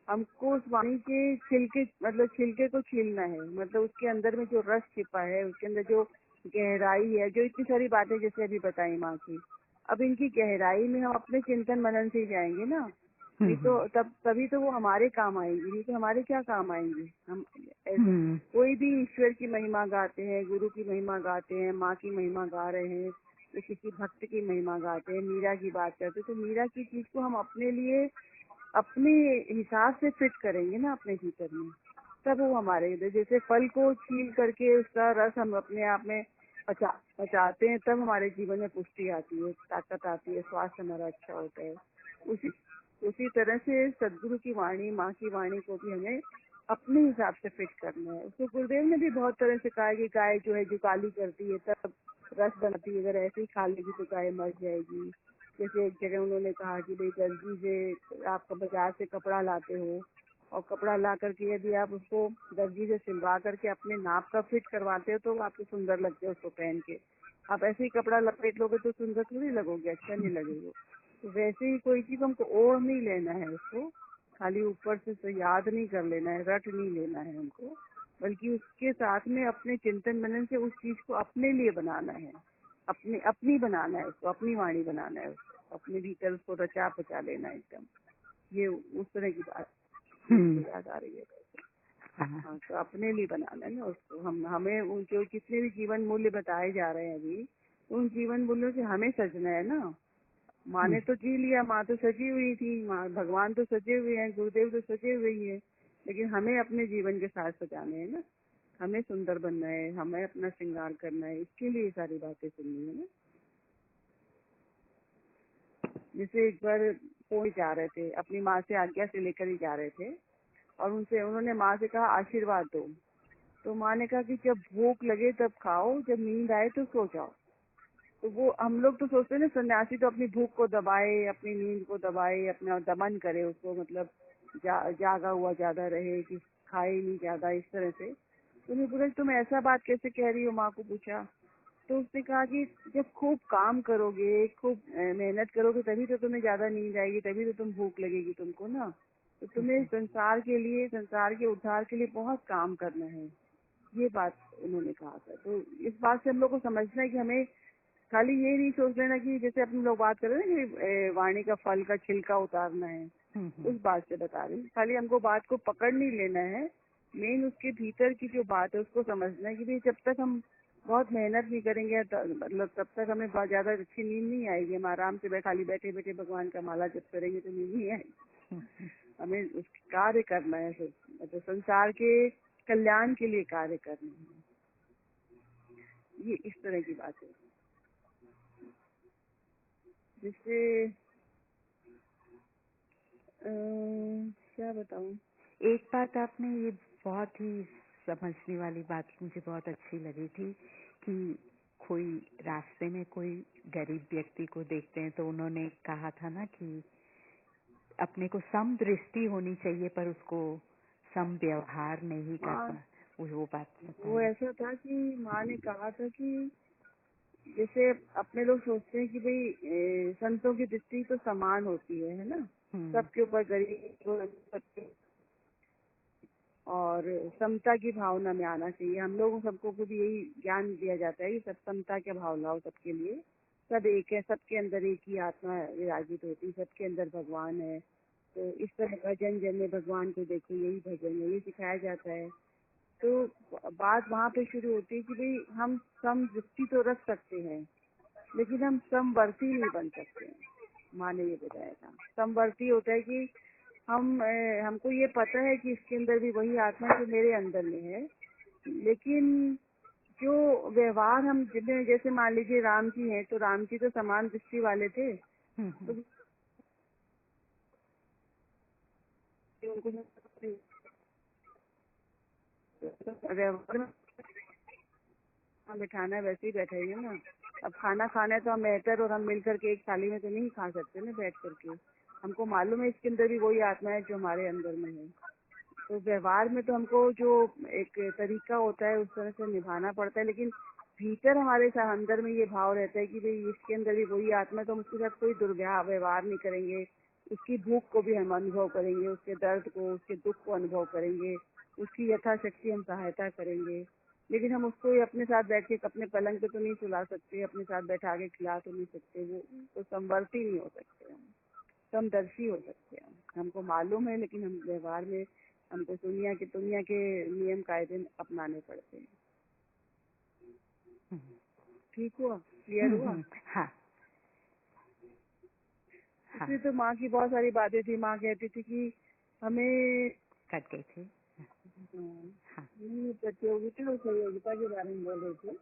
हमको उस वाणी के छिलके को छीलना है। मतलब उसके अंदर में जो रस छिपा है, उसके अंदर जो गहराई है, जो इतनी सारी बातें जैसे अभी बताई माँ की, अब इनकी गहराई में हम अपने चिंतन मनन से जाएंगे ना, नहीं तो तभी तो वो हमारे काम आएंगी। नहीं तो हमारे क्या काम आएंगी। हम कोई भी ईश्वर की महिमा गाते हैं, गुरु की महिमा गाते हैं, माँ की महिमा गा रहे हैं, तो किसी भक्त की महिमा गाते हैं, मीरा की बात करते हैं, तो मीरा की चीज को हम अपने लिए अपने हिसाब से फिट करेंगे ना अपने भीतर में, तब वो हमारे इधर। जैसे फल को छील करके उसका रस हम अपने आप में पचाते हैं, तब हमारे जीवन में पुष्टि आती है, ताकत आती है, स्वास्थ्य हमारा अच्छा होता है। उसी तरह से सदगुरु की वाणी, माँ की वाणी को भी हमें अपने हिसाब से फिट करना है। उसको गुरुदेव ने भी बहुत तरह से कहा है कि गाय जो है जो काली करती है तब रस बनाती है, अगर ऐसे ही खा लेगी तो गाय मर जाएगी। जैसे एक जगह उन्होंने कहा कि भाई दर्जी से आप बाजार से कपड़ा लाते हो और कपड़ा ला करके यदि आप उसको दर्जी से सिलवा करके अपने नाप का फिट करवाते हो तो आपको सुंदर लगते हो उसको पहन के। आप ऐसे ही कपड़ा लपेट लोगे तो सुंदर थोड़ी लगोगे, अच्छा नहीं लगेगा। तो वैसे ही कोई चीज हमको ओढ़ नहीं लेना है, उसको खाली ऊपर से तो याद नहीं कर लेना है, रट नहीं लेना है हमको, बल्कि उसके साथ में अपने चिंतन मनन से उस चीज को अपने लिए बनाना है, अपनी बनाना है उसको, अपनी वाणी बनाना है उसको, अपने भीतर उसको रचा पचा लेना है एकदम। ये उस तरह की बात याद आ रही है। हाँ, तो अपने लिए बनाना है ना उसको। हमें उनके जितने भी जीवन मूल्य बताए जा रहे हैं अभी, उन जीवन मूल्यों से हमें सजना है ना। माँ ने तो जी लिया, माँ तो सजी हुई थी, माँ भगवान तो सजे हुए हैं, गुरुदेव तो सजे हुए ही है, लेकिन हमें अपने जीवन के साथ सजाने हैं ना। हमें सुंदर बनना है, हमें अपना श्रृंगार करना है, इसके लिए सारी बातें सुननी है ना। जैसे एक बार कोई जा रहे थे, अपनी माँ से आज्ञा से लेकर ही जा रहे थे, और उन्होंने माँ से कहा आशीर्वाद दो। तो माँ ने कहा कि जब भूख लगे तब खाओ, जब नींद आए तो सो जाओ। तो वो हम लोग तो सोचते हैं ना सन्यासी तो अपनी भूख को दबाए, अपनी नींद को दबाए, अपना दमन करे उसको, मतलब जागा हुआ ज्यादा रहे कि खाए नहीं ज्यादा, इस तरह से। तो मैं बोला तुम ऐसा बात कैसे कह रही हो, माँ को पूछा। तो उसने कहा कि जब खूब काम करोगे, खूब मेहनत करोगे, तभी तो तुम्हें ज्यादा नींद आएगी, तभी तो तुम भूख लगेगी तुमको ना। तो तुम्हें संसार के लिए, संसार के उद्धार के लिए बहुत काम करना है, ये बात उन्होंने कहा था। तो इस बात से हम लोग को समझना है कि हमें खाली ये नहीं सोच लेना कि जैसे अपने लोग बात कर रहे हैं कि वाणी का फल का छिलका उतारना है, उस बात से बता रही हूँ। खाली हमको बात को पकड़ नहीं लेना है, मेन उसके भीतर की जो बात है उसको समझना है कि भाई जब तक हम बहुत मेहनत नहीं करेंगे मतलब तब तक हमें बहुत ज्यादा अच्छी नींद नहीं आएगी। हम आराम से खाली बैठे बैठे भगवान का माला जप करेंगे तो नींद नहीं आएगी। हमें उस कार्य करना है, मतलब संसार के कल्याण के लिए कार्य करना है। ये इस तरह की बात है। जिससे क्या बताऊं। एक बात आपने ये बहुत ही समझने वाली बात मुझे बहुत अच्छी लगी थी कि कोई रास्ते में कोई गरीब व्यक्ति को देखते हैं तो उन्होंने कहा था ना कि अपने को सम दृष्टि होनी चाहिए पर उसको सम व्यवहार नहीं करना। वो बात वो ऐसा था कि माँ ने कहा था कि जैसे अपने लोग सोचते हैं कि भाई संतों की दृष्टि तो समान होती है ना, सबके ऊपर गरीब और समता की भावना में आना चाहिए। हम लोगों सबको को भी यही ज्ञान दिया जाता है कि सब समता के भाव लाओ, सबके लिए, सब एक है, सबके अंदर एक ही आत्मा विराजित होती है, सबके अंदर भगवान है। तो इस तरह भजन जन में भगवान को देखो, यही भजन है, ये सिखाया जाता है। तो बात वहाँ पे शुरू होती है कि भाई हम सम दृष्टि तो रख सकते हैं, लेकिन हम समवर्ती नहीं बन सकते हैं। माँ ने ये बताया था, समवर्ती होता है कि हमको ये पता है कि इसके अंदर भी वही आत्मा जो मेरे अंदर में है, लेकिन जो व्यवहार हम जिन्हें, जैसे मान लीजिए राम जी हैं, तो राम जी तो समान दृष्टि वाले थे, तो उनको व्यवहार में बिठाना है वैसे ही बैठेंगे ना। अब खाना खाना है तो हम बेहतर और हम मिल करके एक थाली में तो नहीं खा सकते ना बैठ करके। हमको मालूम है इसके अंदर भी वही आत्मा है जो हमारे अंदर में है। तो व्यवहार में तो हमको जो एक तरीका होता है उस तरह से निभाना पड़ता है, लेकिन भीतर हमारे साथ अंदर में ये भाव रहता है कि भाई इसके अंदर भी वही आत्मा है, तो हम उसके साथ कोई दुर्व्यवहार नहीं करेंगे। उसकी भूख को भी हम अनुभव करेंगे, उसके दर्द को, उसके दुख को अनुभव करेंगे, उसकी यथाशक्ति हम सहायता करेंगे। लेकिन हम उसको अपने साथ बैठ के अपने पलंग पे तो नहीं सुला सकते, अपने साथ बैठा के खिला तो नहीं सकते, वो तो समवर्ती नहीं हो सकते, हम समदर्शी हो सकते हैं। हमको मालूम है लेकिन हम व्यवहार में हमको दुनिया के नियम कायदे अपनाने पड़ते हैं। ठीक हुआ? क्लियर हुआ? हाँ। इसलिए तो माँ की बहुत सारी बातें थी। माँ कहती थी कि हमें करते थे प्रतियोगिता और सहयोगिता के बारे में बोल रहे थे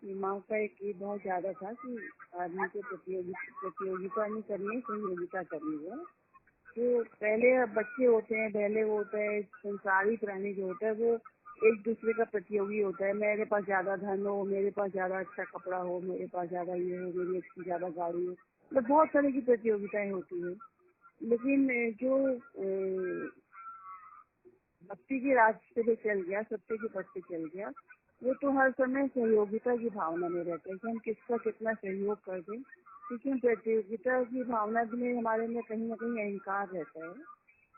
कि माँ का एक ये बहुत ज्यादा था कि आदमी को प्रतियोगिता नहीं करनी, सहयोगिता करनी है। जो पहले बच्चे होते हैं, पहले वो होता है संसारी प्राणी जो होता है वो एक दूसरे का प्रतियोगी होता है। मेरे पास ज्यादा धन हो, मेरे पास ज्यादा अच्छा कपड़ा हो, मेरे पास ज्यादा ये हो, मेरी अच्छी ज्यादा गाड़ी हो, मतलब बहुत तरह की प्रतियोगिताएं होती है। लेकिन जो भक्ति के रास्ते पे चल गया, सत्य के पथ पे चल गया, वो तो हर समय सहयोगिता की भावना में रहता है कि हम किसका कितना सहयोग कर दें। क्योंकि प्रतियोगिता की भावना में हमारे में कहीं ना कहीं अहंकार रहता है,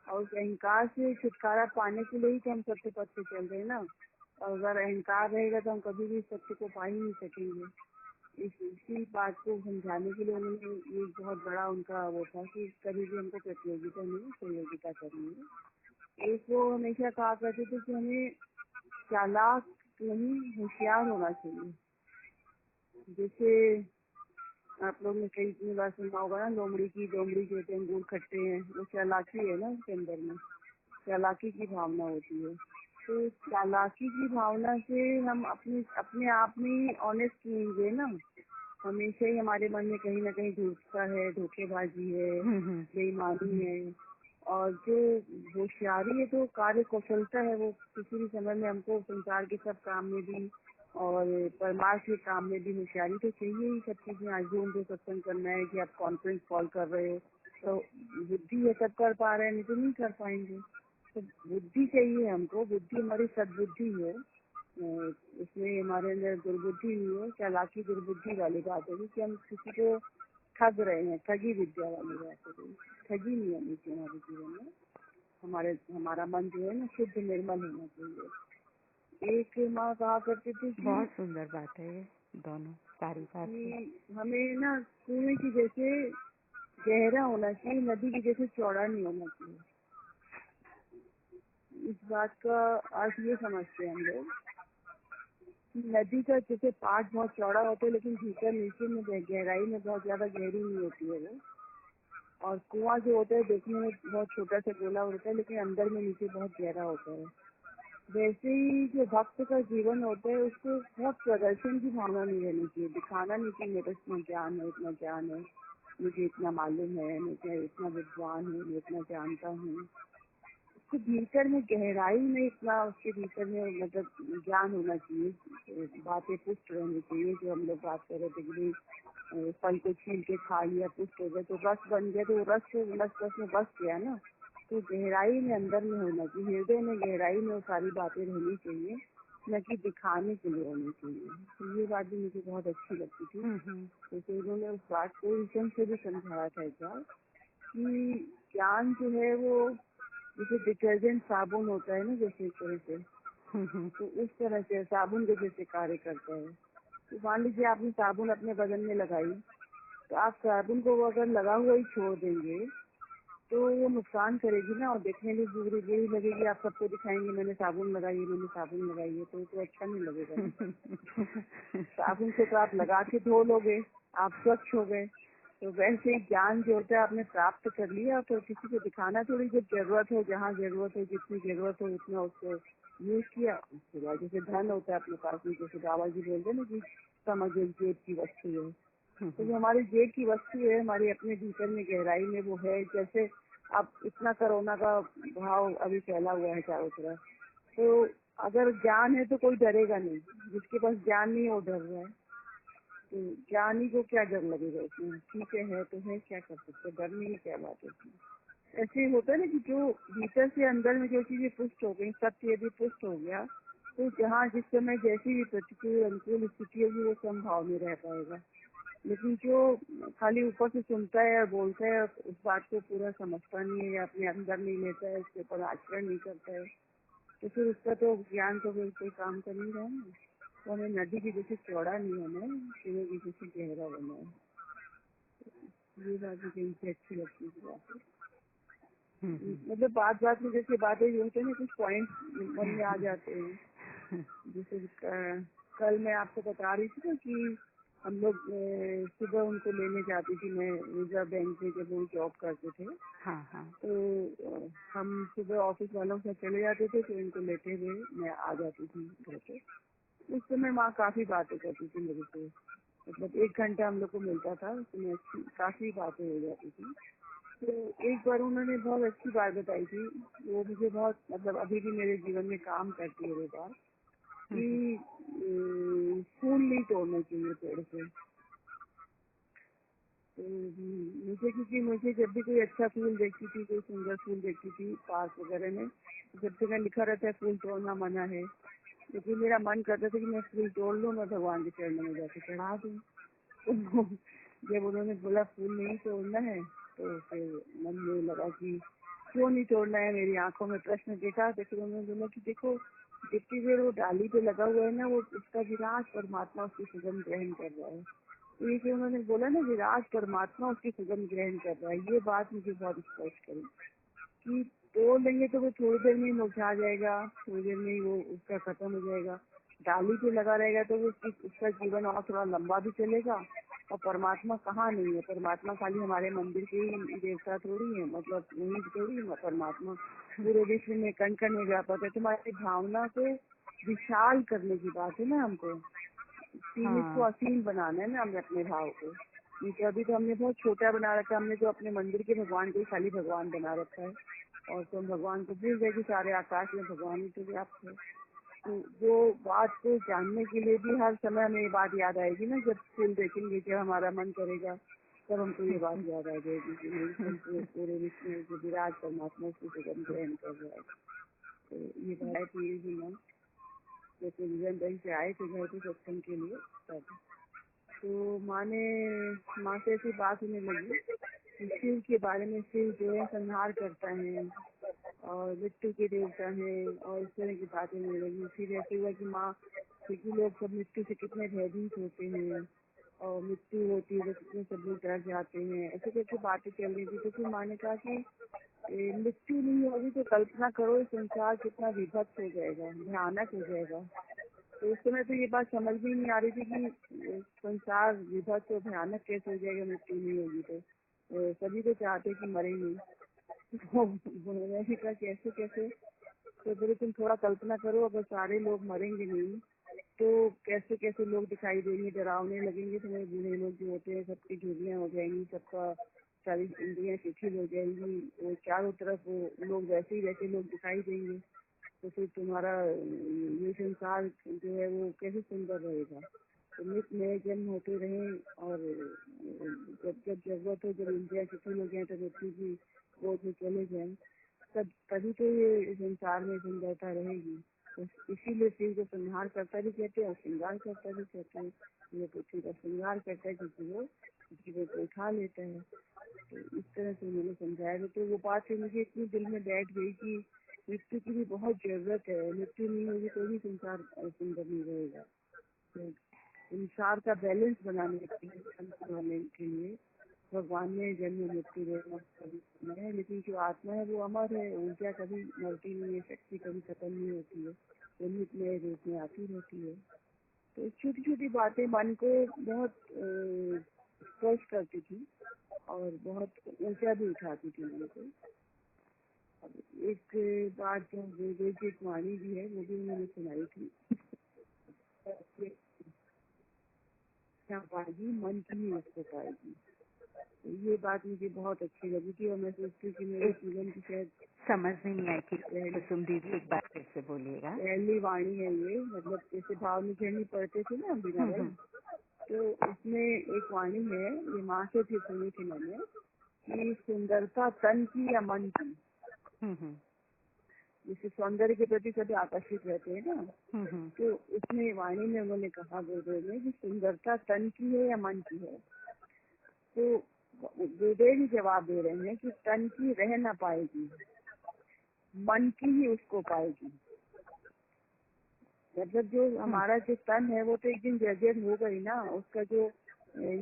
और उस अहंकार से छुटकारा पाने के लिए ही तो हम सत्य पथ पे चल रहे हैं ना। और अगर अहंकार रहेगा तो हम कभी भी सत्य को पा ही नहीं सकेंगे। इसी बात को समझाने के लिए उन्होंने ये बहुत बड़ा उनका वो था कि कभी भी हमको प्रतियोगिता नहीं, सहयोगिता करनी है। एक वो हमेशा कहा करते थे कि हमें चालाक नहीं, होशियार होना चाहिए। जैसे आप लोग ने कई बार सुना होगा ना, लोमड़ी कहते हैं, गुड़ खट्टे हैं, वो चालाकी है ना उसके अंदर में, चालाकी की भावना होती है। तो चालाकी की भावना से हम अपने आप में ऑनेस्ट नहीं हुए ना। हमेशा ही हमारे मन में कहीं ना कहीं झूठता है, धोखेबाजी है, बेईमानी है। और जो होशियारी है, जो कार्य कौशलता है, वो किसी भी समय में हमको संसार के सब काम में भी और परमार्थ के काम में भी होशियारी तो चाहिए ही। सब चीजें आज जूम पे सत्संग करना है कि आप कॉन्फ्रेंस कॉल कर रहे हो तो बुद्धि है तब कर पा रहे हैं, नहीं तो नहीं कर पाएंगे। तो बुद्धि चाहिए हमको, बुद्धि हमारी सद्बुद्धि है। इसमें हमारे अंदर दुर्बुद्धि नहीं है। चालाकी दुर्बुद्धि वाली बात है कि हम किसी को ठग रहे हैं, ठगी विद्या वाली बात है। ठगी नहीं होनी चाहिए हमारे जीवन में। हमारा मन जो है ना शुद्ध निर्मल होना चाहिए। एक माँ कहा करती थी कि बहुत सुंदर बात है ये दोनों सारी बात। हमें ना कुएं की जैसे गहरा होना चाहिए, नदी की जैसे चौड़ा नहीं होना चाहिए। इस बात का अर्थ ये समझते हैं हम लोग, नदी का जैसे पार्ट बहुत चौड़ा होता है लेकिन भीतर नीचे में गहराई में बहुत ज्यादा गहरी नहीं होती है वो। और कुआं जो होता है देखने में बहुत छोटा सा गोला होता है लेकिन अंदर में नीचे बहुत गहरा होता है। वैसे ही जो भक्त का जीवन होता है उसको बहुत प्रदर्शन की भावना नहीं रहनी चाहिए, दिखाना नहीं चाहिए मेरे इतना ज्ञान है, इतना ज्ञान है, मुझे इतना मालूम है, मैं इतना विद्वान हूँ, मैं इतना जानता हूँ। उसके भीतर में गहराई में इतना उसके भीतर में मतलब ज्ञान होना चाहिए, बातें पुष्ट रहनी चाहिए। जो हम लोग बात कर रहे थे कि फल को छील के खा लिया, पुष्ट हो गया तो रस बन गया, तो रस में बस गया ना। तो गहराई में अंदर में होना चाहिए, हृदय में गहराई में वो सारी बातें रहनी चाहिए, न कि दिखाने के लिए होनी चाहिए। तो ये बात भी मुझे बहुत अच्छी लगती थी। जैसे उन्होंने उस बात को विषम से भी समझाया था एक बार कि ज्ञान जो है वो जैसे डिटर्जेंट साबुन होता है ना, जैसे एक तरह से, तो उस तरह से साबुन के जैसे कार्य करता है। तो मान लीजिए आपने साबुन अपने बदन में लगाई, तो आप साबुन को अगर लगा हुआ ही छोड़ देंगे तो वो नुकसान करेगी ना, और देखने में बुरी यही लगेगी। आप सबको दिखाएंगे मैंने साबुन लगाई है, मैंने साबुन लगाई है, तो अच्छा नहीं लगेगा। साबुन से तो आप लगा के धो लोगे, आप स्वच्छ हो गए। तो वैसे ही ज्ञान जो होता है आपने प्राप्त कर लिया, तो किसी को दिखाना थोड़ी, जब जरूरत हो, जहाँ जरूरत हो, जितनी जरूरत हो उतना उसको यूज किया। उसके बाद जैसे धन होता है अपने पास में, जैसे बाबा जी बोलते हैं ना कि समझ जेब की वस्तु है, तो जो हमारी जेब की वस्तु है हमारी अपने भीतर में गहराई में वो है। जैसे अब इतना कोरोना का भाव अभी फैला हुआ है चारों तरफ, तो अगर ज्ञान है तो कोई डरेगा नहीं, जिसके पास ज्ञान नहीं वो डर रहा है। तो ज्ञानी को क्या डर लगेगा इसमें, ठीक है तो है, क्या कर सकते, डरने की क्या बात है इसमें। ऐसे ही होता है ना कि जो भीतर से अंदर में जो चीजें पुष्ट हो गई, सत्य यदि पुष्ट हो गया, तो जहाँ जिस समय जैसी भी प्रतिकूल अनुकूल स्थिति होगी वो समभाव में रह पाएगा। लेकिन जो खाली ऊपर से सुनता है और बोलता है, उस बात को पूरा समझता नहीं है या अपने अंदर नहीं लेता है, उसके ऊपर आचरण नहीं करता है, तो फिर उसका तो ज्ञान तो बिल्कुल काम कर नहीं रहा है। तो हमें नदी की जैसे चौड़ा नहीं होना है, कुएं की जैसे गहरा बना है। ये बात भी कहीं से अच्छी लगती है बात है। मतलब बात बात में जैसे बातें जो होते हैं ना, कुछ पॉइंट मन में आ जाते हैं। जैसे कल मैं आपको बता रही थी ना कि हम लोग सुबह उनको लेने जाती थी, मैं रिजर्व बैंक में जब वो जॉब करते थे। तो हम सुबह ऑफिस वालों से चले जाते थे, तो इनको लेते हुए मैं आ जाती थी घर पे। उस समय माँ काफी बातें करती थी मेरे से, मतलब 1 घंटा हम लोग को मिलता था, उसमें अच्छी काफी बातें हो जाती थी। तो एक बार उन्होंने बहुत अच्छी बात बताई थी, वो मुझे बहुत, मतलब अभी भी मेरे जीवन में काम करती है वो बात, कि फूल नहीं तोड़ना चाहिए पेड़ से। तो मुझे, क्योंकि मुझे जब भी कोई अच्छा फूल देखती थी, कोई सुंदर फूल देखती थी पार्क वगैरह में, जब जगह लिखा रहता है फूल तोड़ना मना है, लेकिन मेरा मन करता था कि मैं फूल तोड़ लूँ, मैं भगवान के चरणों में जाके चढ़ा दूँ। तो जब उन्होंने बोला फूल नहीं तोड़ना है, तो फिर मन में लगा कि क्यों नहीं तोड़ना है, मेरी आंखों में प्रश्न देखा। तो फिर उन्होंने बोला कि देखो, जितनी देर वो डाली पे लगा हुआ है ना, वो उसका विराट परमात्मा उसकी सुगंध ग्रहण कर रहा है। तो ये जो उन्होंने बोला ना, विराट परमात्मा उसकी सुगंध ग्रहण कर रहा है, ये बात मुझे बहुत स्पष्ट करी कि तोड़ लेंगे तो वो थोड़ी देर में ही मुरझा जाएगा, थोड़ी देर में ही वो उसका खत्म हो जाएगा। डाली पे लगा रहेगा तो वो उसका जीवन और थोड़ा लंबा भी चलेगा। और परमात्मा कहाँ नहीं है, परमात्मा खाली हमारे मंदिर के ही देवता थोड़ी है, मतलब वही थोड़ी है परमात्मा, पूरे विश्व में कण कण में व्यापक है। तुम्हारी भावना को विशाल करने की बात है ना, हमको सीमित को असीम बनाना है ना, हमने अपने भाव को। नहीं तो अभी तो हमने बहुत छोटा बना रखा है, हमने तो अपने मंदिर के भगवान को खाली भगवान बना रखा है, और तो हम भगवान को भूल गए कि सारे आकाश में भगवान ही तो व्याप्त है। तो वो बात को जानने के लिए भी हर समय हमें ये बात याद आएगी ना, जब फूल देखेंगे, जब हमारा मन करेगा, तब हमको ये बात याद आ जाएगी कि नहीं, पूरे विश्व में जो विराट परमात्मा उसकी सुगंध ग्रहण कर रहा है। तो ये बात पूरी भी ना, जैसे विजन बैंक से आए थे घर पे सत्संग के लिए, तब तो माँ से ऐसी बात होने लगी कि शिव के बारे में, शिव जो है संहार करता है और मृत्यु के देवता है, और इस तरह की बातें होने लगी। फिर ऐसे हुआ कि माँ, क्योंकि लोग सब मृत्यु से कितने भयभीत होते हैं, और मृत्यु होती है तो कितने सब लोग डर जाते हैं, ऐसे करके बातें चल रही थी। तो फिर माँ ने कहा कि मृत्यु नहीं होगी तो कल्पना करो संसार कितना विभक्त हो जाएगा, भयानक हो जाएगा। तो उस समय तो ये बात समझ भी नहीं आ रही थी कि संसार विभक्त और भयानक कैसे हो जाएगा, मृत्यु नहीं होगी तो सभी तो चाहते कि मरे नहीं। मैंने कहा कैसे कैसे, तो बोले तुम थोड़ा कल्पना करो, अगर सारे लोग मरेंगे नहीं तो कैसे कैसे लोग दिखाई देंगे, डरावने लगेंगे तुम्हें, बूढ़े लोग जो होते हैं सबकी झुर्रियाँ हो जाएंगी, सबका सारी इंद्रियाँ शिथिल हो जाएंगी, वो चारों तरफ वो लोग वैसे लोग दिखाई देंगे, तो फिर तुम्हारा ये संसार जो है वो कैसे सुंदर रहेगा। तो नित नए जन्म होते रहे, और जब जब जरूरत हो, जब इंद्रिया शिथिल हो जाए तो मृत्यु की गोद में चले जाए, तभी तो ये संसार में सुंदरता रहेगी। तो इसीलिए शिव को संहार करता भी कहते हैं और श्रृंगार करता भी कहते हैं। ये पृथ्वी का श्रृंगार करता है क्योंकि वो जीवों को उठा लेता है। तो इस तरह से उन्होंने समझाया। तो वो बात है मुझे इतनी दिल में बैठ गई कि मृत्यु की भी बहुत जरूरत है, मृत्यु नहीं होगी तो भी संसार सुंदर नहीं रहेगा। तो संसार का बैलेंस बनाने के लिए भगवान ने जन्म मृत्यु देना कभी है, लेकिन जो आत्मा है वो अमर है, ऊर्जा कभी मरती नहीं है, शक्ति कभी खत्म नहीं होती है, वो नित्य नए रूप में आती रहती है। तो छोटी छोटी बातें मन को बहुत स्पर्श करती थी और बहुत ऊर्जा भी उठाती थी मेरे को। अब एक बात जो वेद की एक वाणी भी है, वो भी उन्होंने सुनाई थी, क्या पाएगी मन की ही उसको पाएगी। ये बात मुझे बहुत अच्छी लगी थी और मैं सोचती हूँ कि मेरे जीवन की शायद समझ में नहीं आई कि कुसुम दीदी एक बार फिर से बोलिएगा। पहली वाणी है ये, मतलब जैसे भाव निचरनी पढ़ते थे ना बिना भाई, तो उसमें एक वाणी है, ये माँ से भी सुनी थी मैंने, कि सुंदरता तन की या मन की। जैसे सौंदर्य के प्रति सभी आकर्षित रहते हैं ना, तो उसमें वाणी में उन्होंने कहा गुरुदेव ने कि सुंदरता तन की है या मन की है। तो गुरुदेव ही जवाब दे रहे हैं कि तन की रह ना पाएगी, मन की ही उसको पाएगी। मतलब जो हमारा जो तन है वो तो एक दिन जर्जर हो गई ना, उसका जो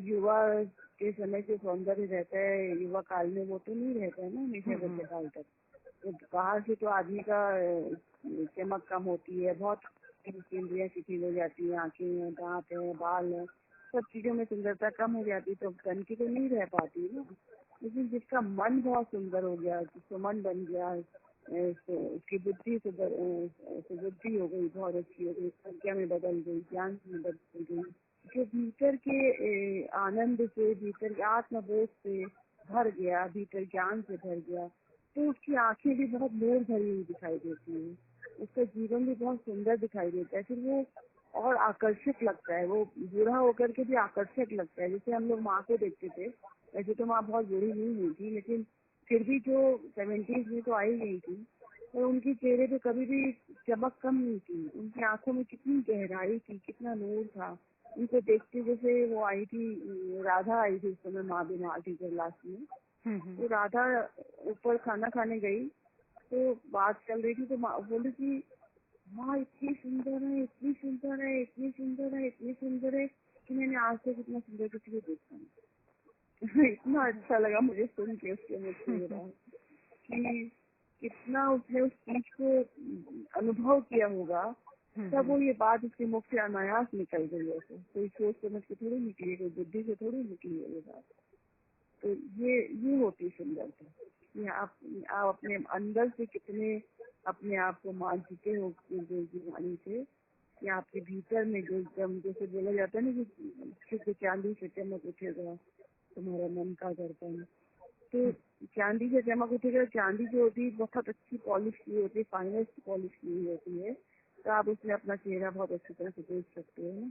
युवा के समय जो सौंदर्य रहता है युवा काल में वो तो नहीं रहता है ना हमेशा बच्चे काल तक। तो बाहर से तो आदमी का चमक कम होती है, बहुत इंद्रियां शिथिल हो जाती है, आंखें हैं, दांत है, बाल है, सब चीजों में सुंदरता कम हो जाती है, तो तन की तो नहीं रह पाती ना। लेकिन जिसका मन बहुत सुंदर हो गया, जिसका मन बन गया, उसकी बुद्धि सुबुद्धि हो गई, बहुत अच्छी हो गई, संख्या में बदल गई, ज्ञान में बदल गई, जो भीतर के आनंद से, भीतर के आत्मबोध से भर गया, भीतर ज्ञान से भर गया, तो उसकी आंखें भी बहुत नूर भरी हुई दिखाई देती है, उसका जीवन भी बहुत सुंदर दिखाई देता है, फिर वो और आकर्षक लगता है, वो बूढ़ा होकर के भी आकर्षक लगता है। जैसे हम लोग माँ को देखते थे, वैसे तो माँ बहुत बूढ़ी नहीं हुई थी, लेकिन फिर भी जो 70s में तो आई गई थी, तो उनके चेहरे पे कभी भी चमक कम नहीं थी, उनकी आंखों में कितनी गहराई थी, कितना नूर था। उनको देखते जैसे वो आई थी, राधा आई थी उस समय, माँ बीमार थी लास्ट में, तो राधा ऊपर खाना खाने गई, तो बात चल रही थी, तो माँ बोली कि माँ इतनी सुंदर है, इतनी सुंदर है, इतनी सुंदर है, इतनी सुंदर है कि मैंने आज तक इतना सुंदर किसी को देखा नहीं। इतना अच्छा लगा मुझे सुन के उसके मुझ से मेरा कि कितना उसने उस चीज को अनुभव किया होगा, तब वो ये बात उसके मुख से अनायास निकल गई। ऐसे कोई सोच समझ के थोड़ी निकली है, कोई बुद्धि से थोड़ी निकली है ये बात। तो ये होती सुंदरता कि आप अपने अंदर से कितने अपने आप को मान चुके हो वाणी से, कि आपके भीतर में जो एकदम जैसे बोला जाता है ना कि शुद्ध चांदी से चमक उठेगा तुम्हारा मन का दर्पण, तो चांदी से चमक उठेगा। चांदी जो होती है बहुत अच्छी पॉलिश की होती है, फाइनेस्ट पॉलिश की होती है, तो आप उसमें अपना चेहरा बहुत अच्छी तरह से देख सकते हो ना।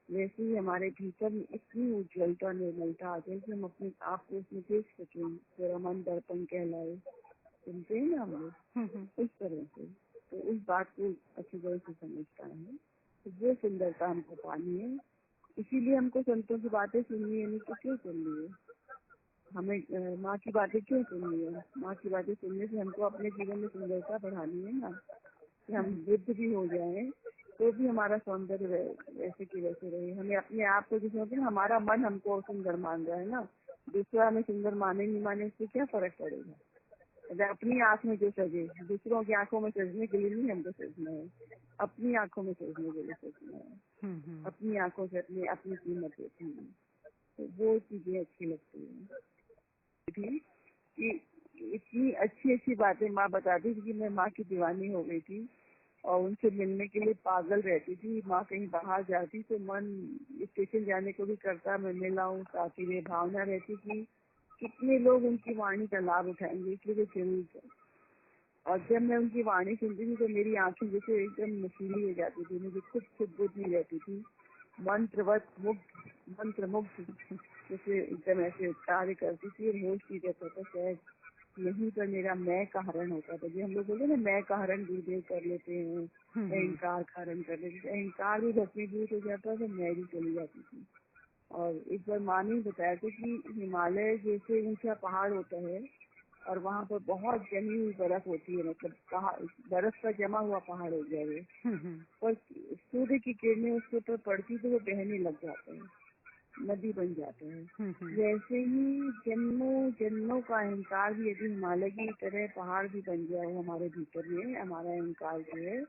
वैसे ही हमारे भीतर में इतनी उज्ज्वलता निर्मलता आ जाए कि हम अपने आप को उसमें देख सकें, तेरा मन दर्पण कहलाए, सुनते हैं ना हम लोग इस तरह से। तो उस बात को अच्छी तरह से समझता है, तो वो सुंदरता हमको पानी है। इसीलिए हमको संतों की बातें सुननी है, नहीं तो क्यों सुननी है हमें, माँ की बातें क्यों सुननी है। माँ की बातें सुनने से हमको अपने जीवन में सुंदरता बढ़ानी है ना, कि हम वृद्ध भी हो जाए तो भी हमारा सौंदर्य वैसे की वैसे रहे। हमें अपने आप को जैसे होते हैं, हमारा मन हमको सुंदर मान रहा है ना, दूसरा हमें सुंदर माने नहीं माने उससे क्या फर्क पड़ेगा। अगर अपनी आँख में जो सजे, दूसरों की आंखों में सजने के लिए नहीं हमको सजना है, अपनी आंखों में सजने के लिए सजना है। अपनी आंखों से अपनी कीमत देखनी है, तो वो चीजें अच्छी लगती है। कि इतनी अच्छी अच्छी बातें माँ बताती थी कि मैं माँ की दीवानी हो गई थी और उनसे मिलने के लिए पागल रहती थी। माँ कहीं बाहर जाती तो मन स्टेशन जाने को भी करता, मैं मिला हूँ, साथ ही भावना रहती थी कितने लोग उनकी वाणी का लाभ उठाएंगे, इसलिए जरूर। और जब मैं उनकी वाणी सुनती थी तो मेरी आंखें जैसे एकदम नशीली हो जाती थी, मुझे खुद बुद्ध नहीं रहती थी, मंत्र मुग्ध जैसे एकदम ऐसे कार्य करती थी। होश नहीं रहता था शायद, यहीं पर मेरा मैं का हरण होता था। जो हम लोग बोलते ना मैं का हरण गुरुदेव कर लेते हैं, अहंकार का हरण कर लेते थे, अहंकार भी भस्मीभूत हो जाता था, मैं भी चली जाती थी। और एक बार माँ ने बताया था कि हिमालय जैसे ऊंचा पहाड़ होता है और वहाँ पर बहुत जमी हुई बर्फ होती है, मतलब बर्फ का जमा हुआ पहाड़ हो गया वो, और सूर्य की किरणें उसके ऊपर पड़ती तो वो बहने लग जाते हैं, नदी बन जाते हैं। वैसे ही जन्मों जन्मों का अहंकार भी यदि हिमालय की तरह पहाड़ भी बन गया हो हमारे भीतर में, हमारा अहंकार जो है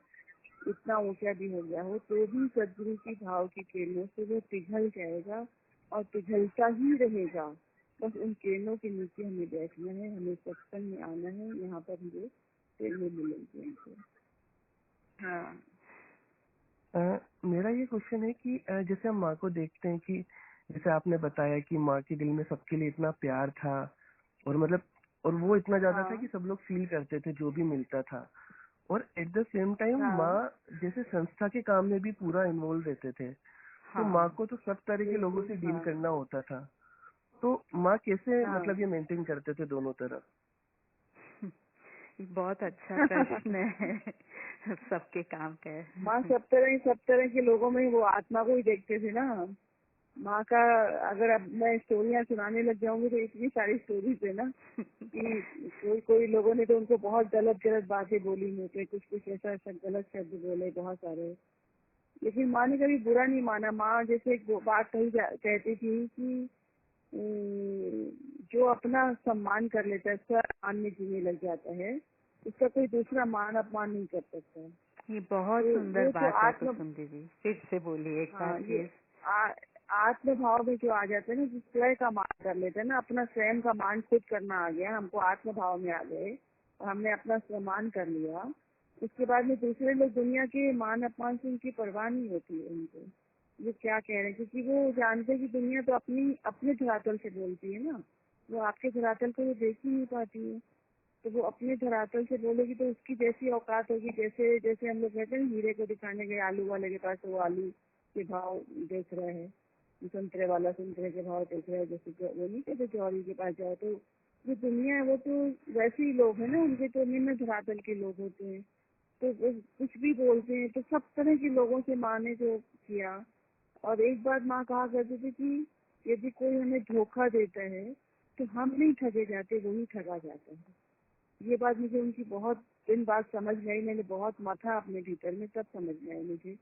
इतना ऊंचा भी हो गया हो, तो भी सदगुरु की भाव की किरणों से वो पिघल जाएगा और पिघलता ही रहेगा। बस उन किरणों के नीचे हमें बैठना है, हमें सत्संग में आना है, यहाँ पर मुझे किरणें मिलेंगी हमको। हाँ, मेरा ये क्वेश्चन है कि जैसे हम माँ को देखते हैं कि जैसे आपने बताया कि माँ के दिल में सबके लिए इतना प्यार था, और मतलब और वो इतना ज्यादा था कि सब लोग फील करते थे जो भी मिलता था, और एट द सेम टाइम माँ जैसे संस्था के काम में भी पूरा इन्वॉल्व रहते थे। तो माँ को तो सब तरह के लोगों से डील करना होता था, तो माँ कैसे मतलब ये मेंटेन करते थे दोनों तरफ? बहुत अच्छा प्रश्न है। सबके काम का है। माँ सब तरह के लोगों में वो आत्मा को ही देखते थे ना। माँ का अगर अब मैं स्टोरियाँ सुनाने लग जाऊंगी तो इतनी सारी स्टोरीज है ना कि कोई लोगों ने तो उनको बहुत गलत बातें बोली, मुझे कुछ ऐसा गलत शब्द बोले बहुत सारे, लेकिन माँ ने कभी बुरा नहीं माना। माँ जैसे एक बात कहती थी कि जो अपना सम्मान कर लेता है, स्वमान में जीने लग जाता है, उसका कोई दूसरा मान अपमान नहीं कर सकता। ये बहुत सुंदर बात है कुसुम दीदी, फिर से बोलिए एक बार प्लीज। आत्म भाव में जो आ जाते हैं ना, जो स्वयं का मान कर लेते हैं ना, अपना स्वयं का मान खुद करना आ गया, हमको आत्म भाव में आ गए और हमने अपना सम्मान कर लिया, उसके बाद में दूसरे लोग दुनिया के मान अपमान से उनकी परवाह नहीं होती है उनको, वो क्या कह रहे हैं, क्योंकि वो जानते हैं कि दुनिया तो अपने धरातल से बोलती है ना, वो आपके धरातल को वो देख ही नहीं पाती है। तो वो अपने धरातल से बोलेगी तो उसकी जैसी औकात होगी, जैसे जैसे हम लोग कहते हैं हीरे को दिखाने गए आलू वाले के पास, तो वो आलू के भाव देख रहा है, संतरे वाला संतरे के भाव देख रहा है, जैसे वो नहीं कहते जौहरी के पास जाओ, तो जो दुनिया है वो तो वैसे ही लोग है ना, उनके तो निम्न धरातल के लोग होते हैं, तो वो कुछ भी बोलते हैं। तो सब तरह के लोगों से माँ ने जो किया। और एक बात माँ कहा करती थी कि यदि कोई हमें धोखा देता है तो हम नहीं ठगे जाते, वही ठगा जाता है। ये बात मुझे उनकी बहुत दिन बाद समझ में आई, मैंने बहुत मथा अपने भीतर में, तब समझ में आई मुझे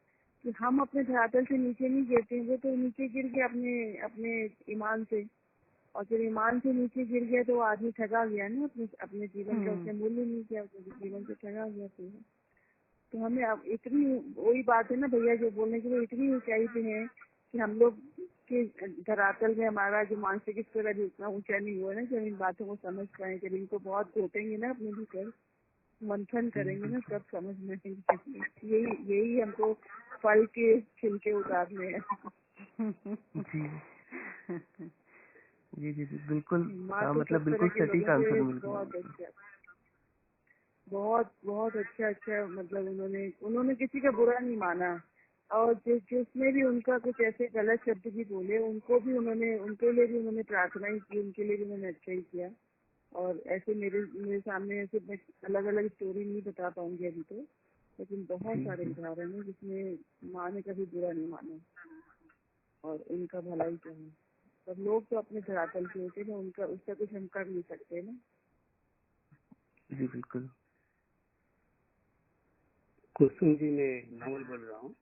कि हम अपने धरातल से नीचे नहीं गिरते, वो तो नीचे गिर गए अपने अपने ईमान से, और जब ईमान से नीचे गिर गया तो आदमी ठगा गया ना, अपने अपने जीवन का उसने मूल्य नहीं किया, उसने जीवन से ठगा गया। तो हमें अब इतनी, वही बात है ना भैया जो बोलने की, वो इतनी ऊंचाई पे है कि हम लोग के धरातल में हमारा जो मानसिक स्तर अभी उतना ऊंचा नहीं हुआ ना, जब इन बातों को समझ पाए, जब इनको बहुत घोटेंगे ना अपने भीतर, मंथन करेंगे ना, तब समझ में आएंगे। यही हमको फल के छिलके उतारने हैं। जी जी जी बिल्कुल। माँ तो मतलब सब तरह बिल्कुल के सटीक लोगों आंसर से मिल बहुत गया। अच्छा, बहुत अच्छा मतलब उन्होंने किसी का बुरा नहीं माना, और जिसने भी उनका कुछ ऐसे गलत शब्द भी बोले, उनके लिए भी उन्होंने प्रार्थना ही की, उनके लिए भी उन्होंने अच्छा ही किया। और ऐसे मेरे सामने ऐसे मैं अलग अलग स्टोरी नहीं बता पाऊंगी अभी तो, लेकिन बहुत सारे उदाहरण है जिसमें माँ ने कभी बुरा नहीं माना और उनका भला ही चाहा। सब लोग तो अपने धरातल के होते ना, उनका उसका कुछ हम कर नहीं सकते ना। जी बिल्कुल। कुसुम जी, मैं नवल बोल रहा हूँ।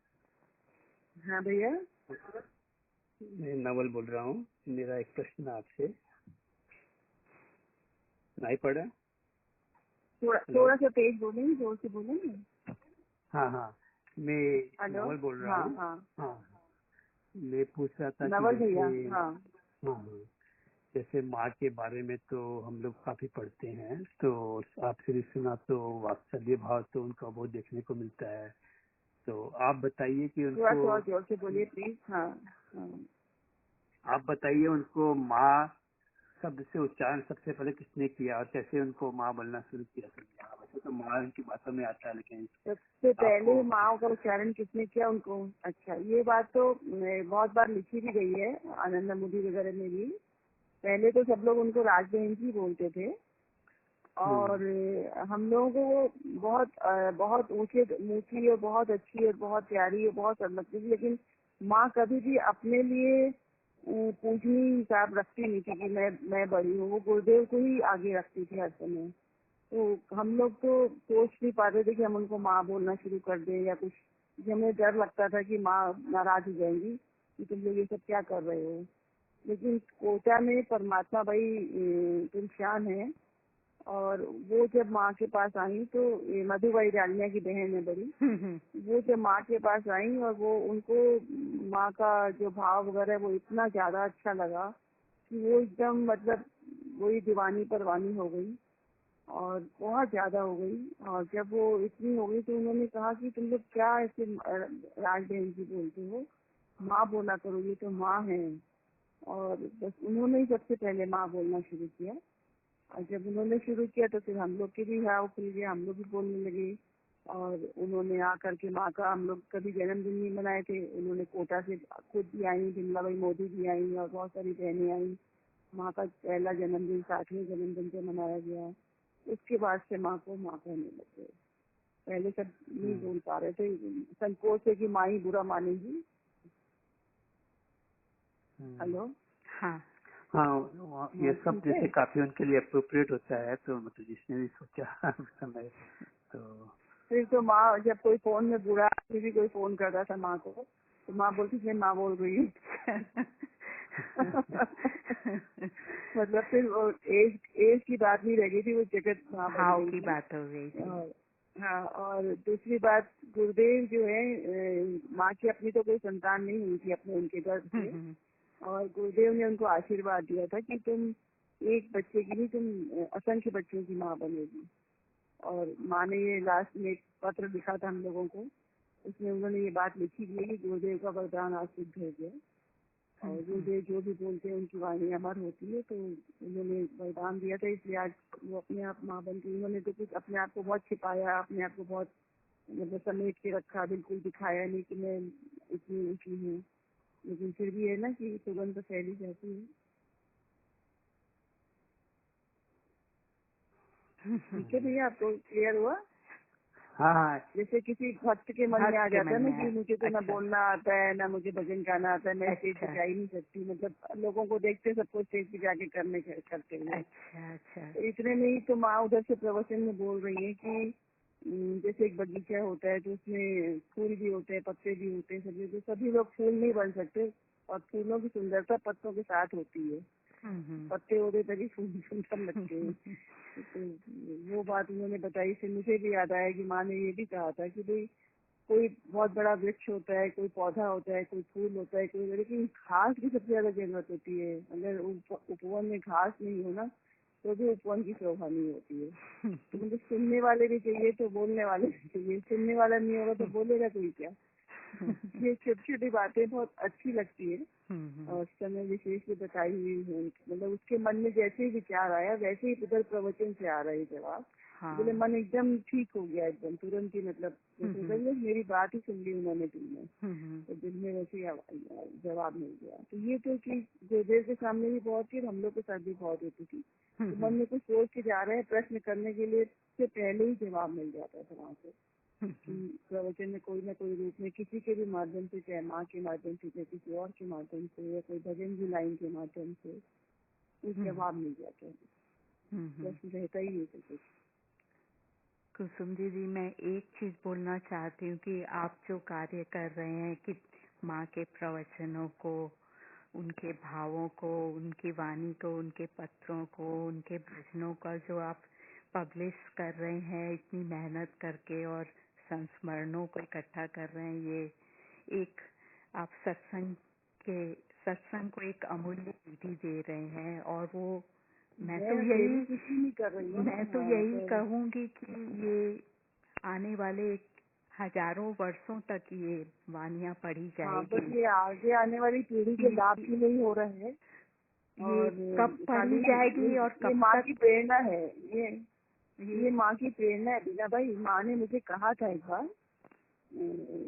हाँ भैया, मैं नवल बोल रहा हूँ। मेरा एक प्रश्न आपसे, नहीं पड़ा? थोड़ा सा तेज बोलेंगे, जोर से बोलेंगे। हाँ हाँ, मैं नवल बोल रहा हूँ। हाँ, मैं पूछ रहा था नवल कि भैया, जैसे हाँ जैसे माँ के बारे में तो हम लोग काफी पढ़ते हैं, तो आपसे भी सुना तो वात्सल्य भाव तो उनका बहुत देखने को मिलता है। तो आप बताइए कि उनको, थोड़ा जोर से बोलिए प्लीज। हाँ, आप बताइए उनको माँ शब्द से उच्चारण सबसे पहले किसने किया और कैसे उनको माँ बोलना शुरू किया? वैसे तो माँ उनकी बातों में आता है, लेकिन सबसे पहले माँ का उच्चारण किसने किया उनको? अच्छा, ये बात तो बहुत बार लिखी भी गई है, आनंद मोदी वगैरह में भी। पहले तो सब लोग उनको राज बहन जी बोलते थे, और हम लोगों को बहुत ऊंची और बहुत अच्छी और बहुत प्यारी और बहुत लगती थी, लेकिन माँ कभी भी अपने लिए पूजनीय हिसाब रखती नहीं थी कि मैं बड़ी हूँ, वो गुरुदेव को ही आगे रखती थी हर समय। तो हम लोग तो सोच नहीं पाते थे कि हम उनको माँ बोलना शुरू कर दें या कुछ, हमें डर लगता था कि माँ नाराज हो जाएंगी कि तुम लोग ये सब क्या कर रहे हो। लेकिन कोटा में परमात्मा भाई तुलशान है, और वो जब माँ के पास आई तो मधुबाई डालिया की बहन है बड़ी, वो जब माँ के पास आई और वो उनको माँ का जो भाव वगैरह वो इतना ज्यादा अच्छा लगा कि वो एकदम मतलब वही दीवानी परवानी हो गई, और बहुत ज्यादा हो गई। और जब वो इतनी हो गई तो उन्होंने कहा कि तुम लोग क्या ऐसे राज बहन जी बोलते हो, माँ बोला करो, ये तो माँ है। और बस उन्होंने ही सबसे पहले माँ बोलना शुरू किया। और जब उन्होंने शुरू किया तो फिर हम लोग के भी हाव खुल गया, हम लोग भी बोलने लगे। और उन्होंने आकर के माँ का, हम लोग कभी जन्मदिन नहीं मनाए थे, उन्होंने कोटा से खुद भी आई, बिमलाबाई मोदी भी आई और बहुत सारी बहनें आई। माँ का पहला जन्मदिन 60वें जन्मदिन पे मनाया गया। उसके बाद से माँ को माँ कहने लग गए। पहले सब नहीं बोल पा रहे थे, संकोच है कि माँ ही बुरा मानेगी। हेलो। हाँ हाँ, ये सब जैसे काफी उनके लिए अप्रोप्रिएट होता है, तो मतलब जिसने भी सोचा उस समय तो फिर तो माँ, जब कोई फोन में बुरा भी कोई फोन करता था माँ को, तो माँ बोलती थी माँ बोल रही हूँ। मतलब फिर वो एज की बात नहीं रह गई थी, वो जगत भाव की बात हो गई थी। हाँ, और दूसरी बात, गुरुदेव जो है, माँ की अपनी तो कोई संतान नहीं हुई थी अपने उनके गर्भ से, और गुरुदेव ने उनको आशीर्वाद दिया था कि तुम एक बच्चे की नहीं, तुम असंख्य बच्चों की माँ बनेगी। और माँ ने ये लास्ट में एक पत्र लिखा था हम लोगों को, उसमें उन्होंने ये बात लिखी थी कि गुरुदेव का वरदान आज सिद्ध हो गया, और गुरुदेव जो भी बोलते हैं उनकी वाणी अमर होती है। तो उन्होंने वरदान दिया था, इसलिए आज वो अपने आप माँ बन गई। उन्होंने तो कुछ अपने आप को बहुत छिपाया, अपने आप को बहुत मतलब समेट के रखा, बिल्कुल दिखाया नहीं कि मैं इतनी ऊँची हूँ, लेकिन फिर भी है ना कि सुगंध फैली जाती है। ठीक है भैया, आपको क्लियर हुआ? हाँ, जैसे किसी भक्त के मन में आ जाता है ना कि मुझे तो ना बोलना आता है, ना मुझे भजन गाना आता है, मैं स्टेज पे जा ही नहीं सकती, मतलब लोगों को देखते सबको स्टेज पे जाके करते हुए। तो इतने में ही तो माँ उधर से प्रवचन में बोल रही है कि जैसे एक बगीचा होता है तो उसमें फूल भी होते हैं, पत्ते भी होते हैं, सभी, तो सभी लोग फूल नहीं बन सकते, और फूलों की सुंदरता पत्तों के साथ होती है। पत्ते होते तभी फूल सुंदर लगते हैं। तो वो बात उन्होंने बताई, फिर मुझे भी याद आया कि माँ ने ये भी कहा था कि भाई कोई बहुत बड़ा वृक्ष होता है, कोई पौधा होता है, कोई फूल होता है, कोई, लेकिन घास की सबसे ज्यादा जरूरत होती है। अगर उपवन में घास नहीं हो ना तो भी उपवन की शोभा नहीं होती है। तो मुझे सुनने वाले भी चाहिए तो बोलने वाले भी चाहिए, सुनने वाला नहीं होगा तो बोलेगा कोई क्या। ये छोटी छोटी बातें बहुत अच्छी लगती है, और समय विशेष में बताई हुई है। मतलब उसके मन में जैसे ही विचार आया वैसे ही उधर प्रवचन से आ रही जवाब। बोले मन एकदम ठीक हो गया, एकदम तुरंत ही, मतलब मेरी बात ही सुन ली उन्होंने दिल में, तो दिल में वैसे ही जवाब मिल गया। तो ये तो कि गुरुदेव के सामने भी बहुत थी, हम लोग के साथ भी बहुत होती थी। तो मन में कुछ सोच के जा रहे हैं प्रश्न करने के लिए, से पहले ही जवाब मिल जाता था वहाँ से। प्रवचन में कोई ना कोई रूप में, किसी के भी माध्यम से, चाहे माँ के माध्यम से, चाहे किसी और के माध्यम से, या कोई भजन की लाइन के माध्यम से, कुछ जवाब मिल जाता है, प्रश्न रहता ही नहीं कुछ। कुसुम दीदी, मैं एक चीज बोलना चाहती हूँ कि आप जो कार्य कर रहे हैं कि माँ के प्रवचनों को, उनके भावों को, उनकी वाणी को, उनके पत्रों को, उनके भजनों का जो आप पब्लिश कर रहे हैं इतनी मेहनत करके, और संस्मरणों को इकट्ठा कर रहे हैं, ये एक आप सत्संग को एक अमूल्य निधि दे रहे हैं। और वो मैं तो यही कहूंगी कि ये आने वाले हजारों वर्षों तक ये वानियाँ पढ़ी जाएगी। बस ये आगे आने वाली पीढ़ी के लाभ भी नहीं हो रहे हैं, और कब पढ़ी जाएगी और कब माँ की प्रेरणा है, ये माँ की प्रेरणा है। बीना भाई, माँ ने मुझे कहा था एक बार,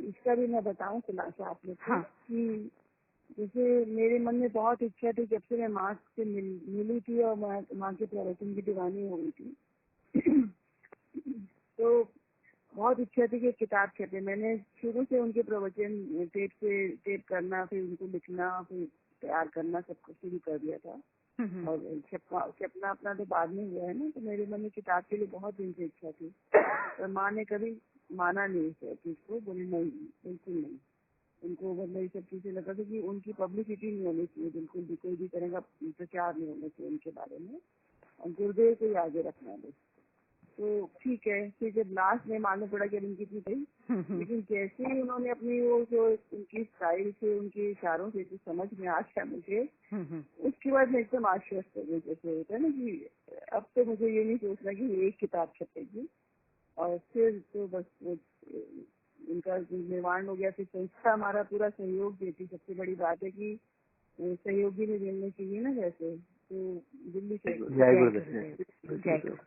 इसका भी मैं बताऊं खुलासा आप लोग को, कि जैसे मेरे मन में बहुत इच्छा थी, जब से मैं माँ से मिली थी और माँ के प्रवचन की दीवानी हो गई थी तो बहुत इच्छा थी कि किताब छपे। मैंने शुरू से उनके प्रवचन टेप करना, फिर उनको लिखना, फिर तैयार करना, सब कुछ शुरू कर दिया था। और छपना अपना तो बाद में हुआ है ना। तो मेरे मन में किताब के लिए बहुत दिन से इच्छा थी, तो माँ ने कभी माना नहीं इस चीज को, बोली नहीं, बिल्कुल नहीं। उनको मतलब ये सब चीजें लगा था कि उनकी पब्लिसिटी नहीं होनी चाहिए, बिल्कुल भी कोई भी तरह का प्रचार नहीं होना चाहिए उनके बारे में, और गुरुदेव को ही आगे रखना है। तो ठीक है, फिर जब लास्ट में मालूम पड़ा कि उनकी थी गई, लेकिन जैसे ही उन्होंने अपनी वो जो उनकी स्टाइल से, उनके इशारों से समझ में आ गया मुझे, उसके बाद मैं एकदम आश्वस्त हो गई। जैसे होता है ना कि अब तो मुझे ये नहीं सोचना कि एक किताब छपेगी, और फिर तो बस उनका निर्माण हो गया। फिर संस्था हमारा पूरा सहयोग देती। सबसे बड़ी बात है कि सहयोगी में मिलने चाहिए ना, जैसे तो दिल्ली से। जय गुरुदेव।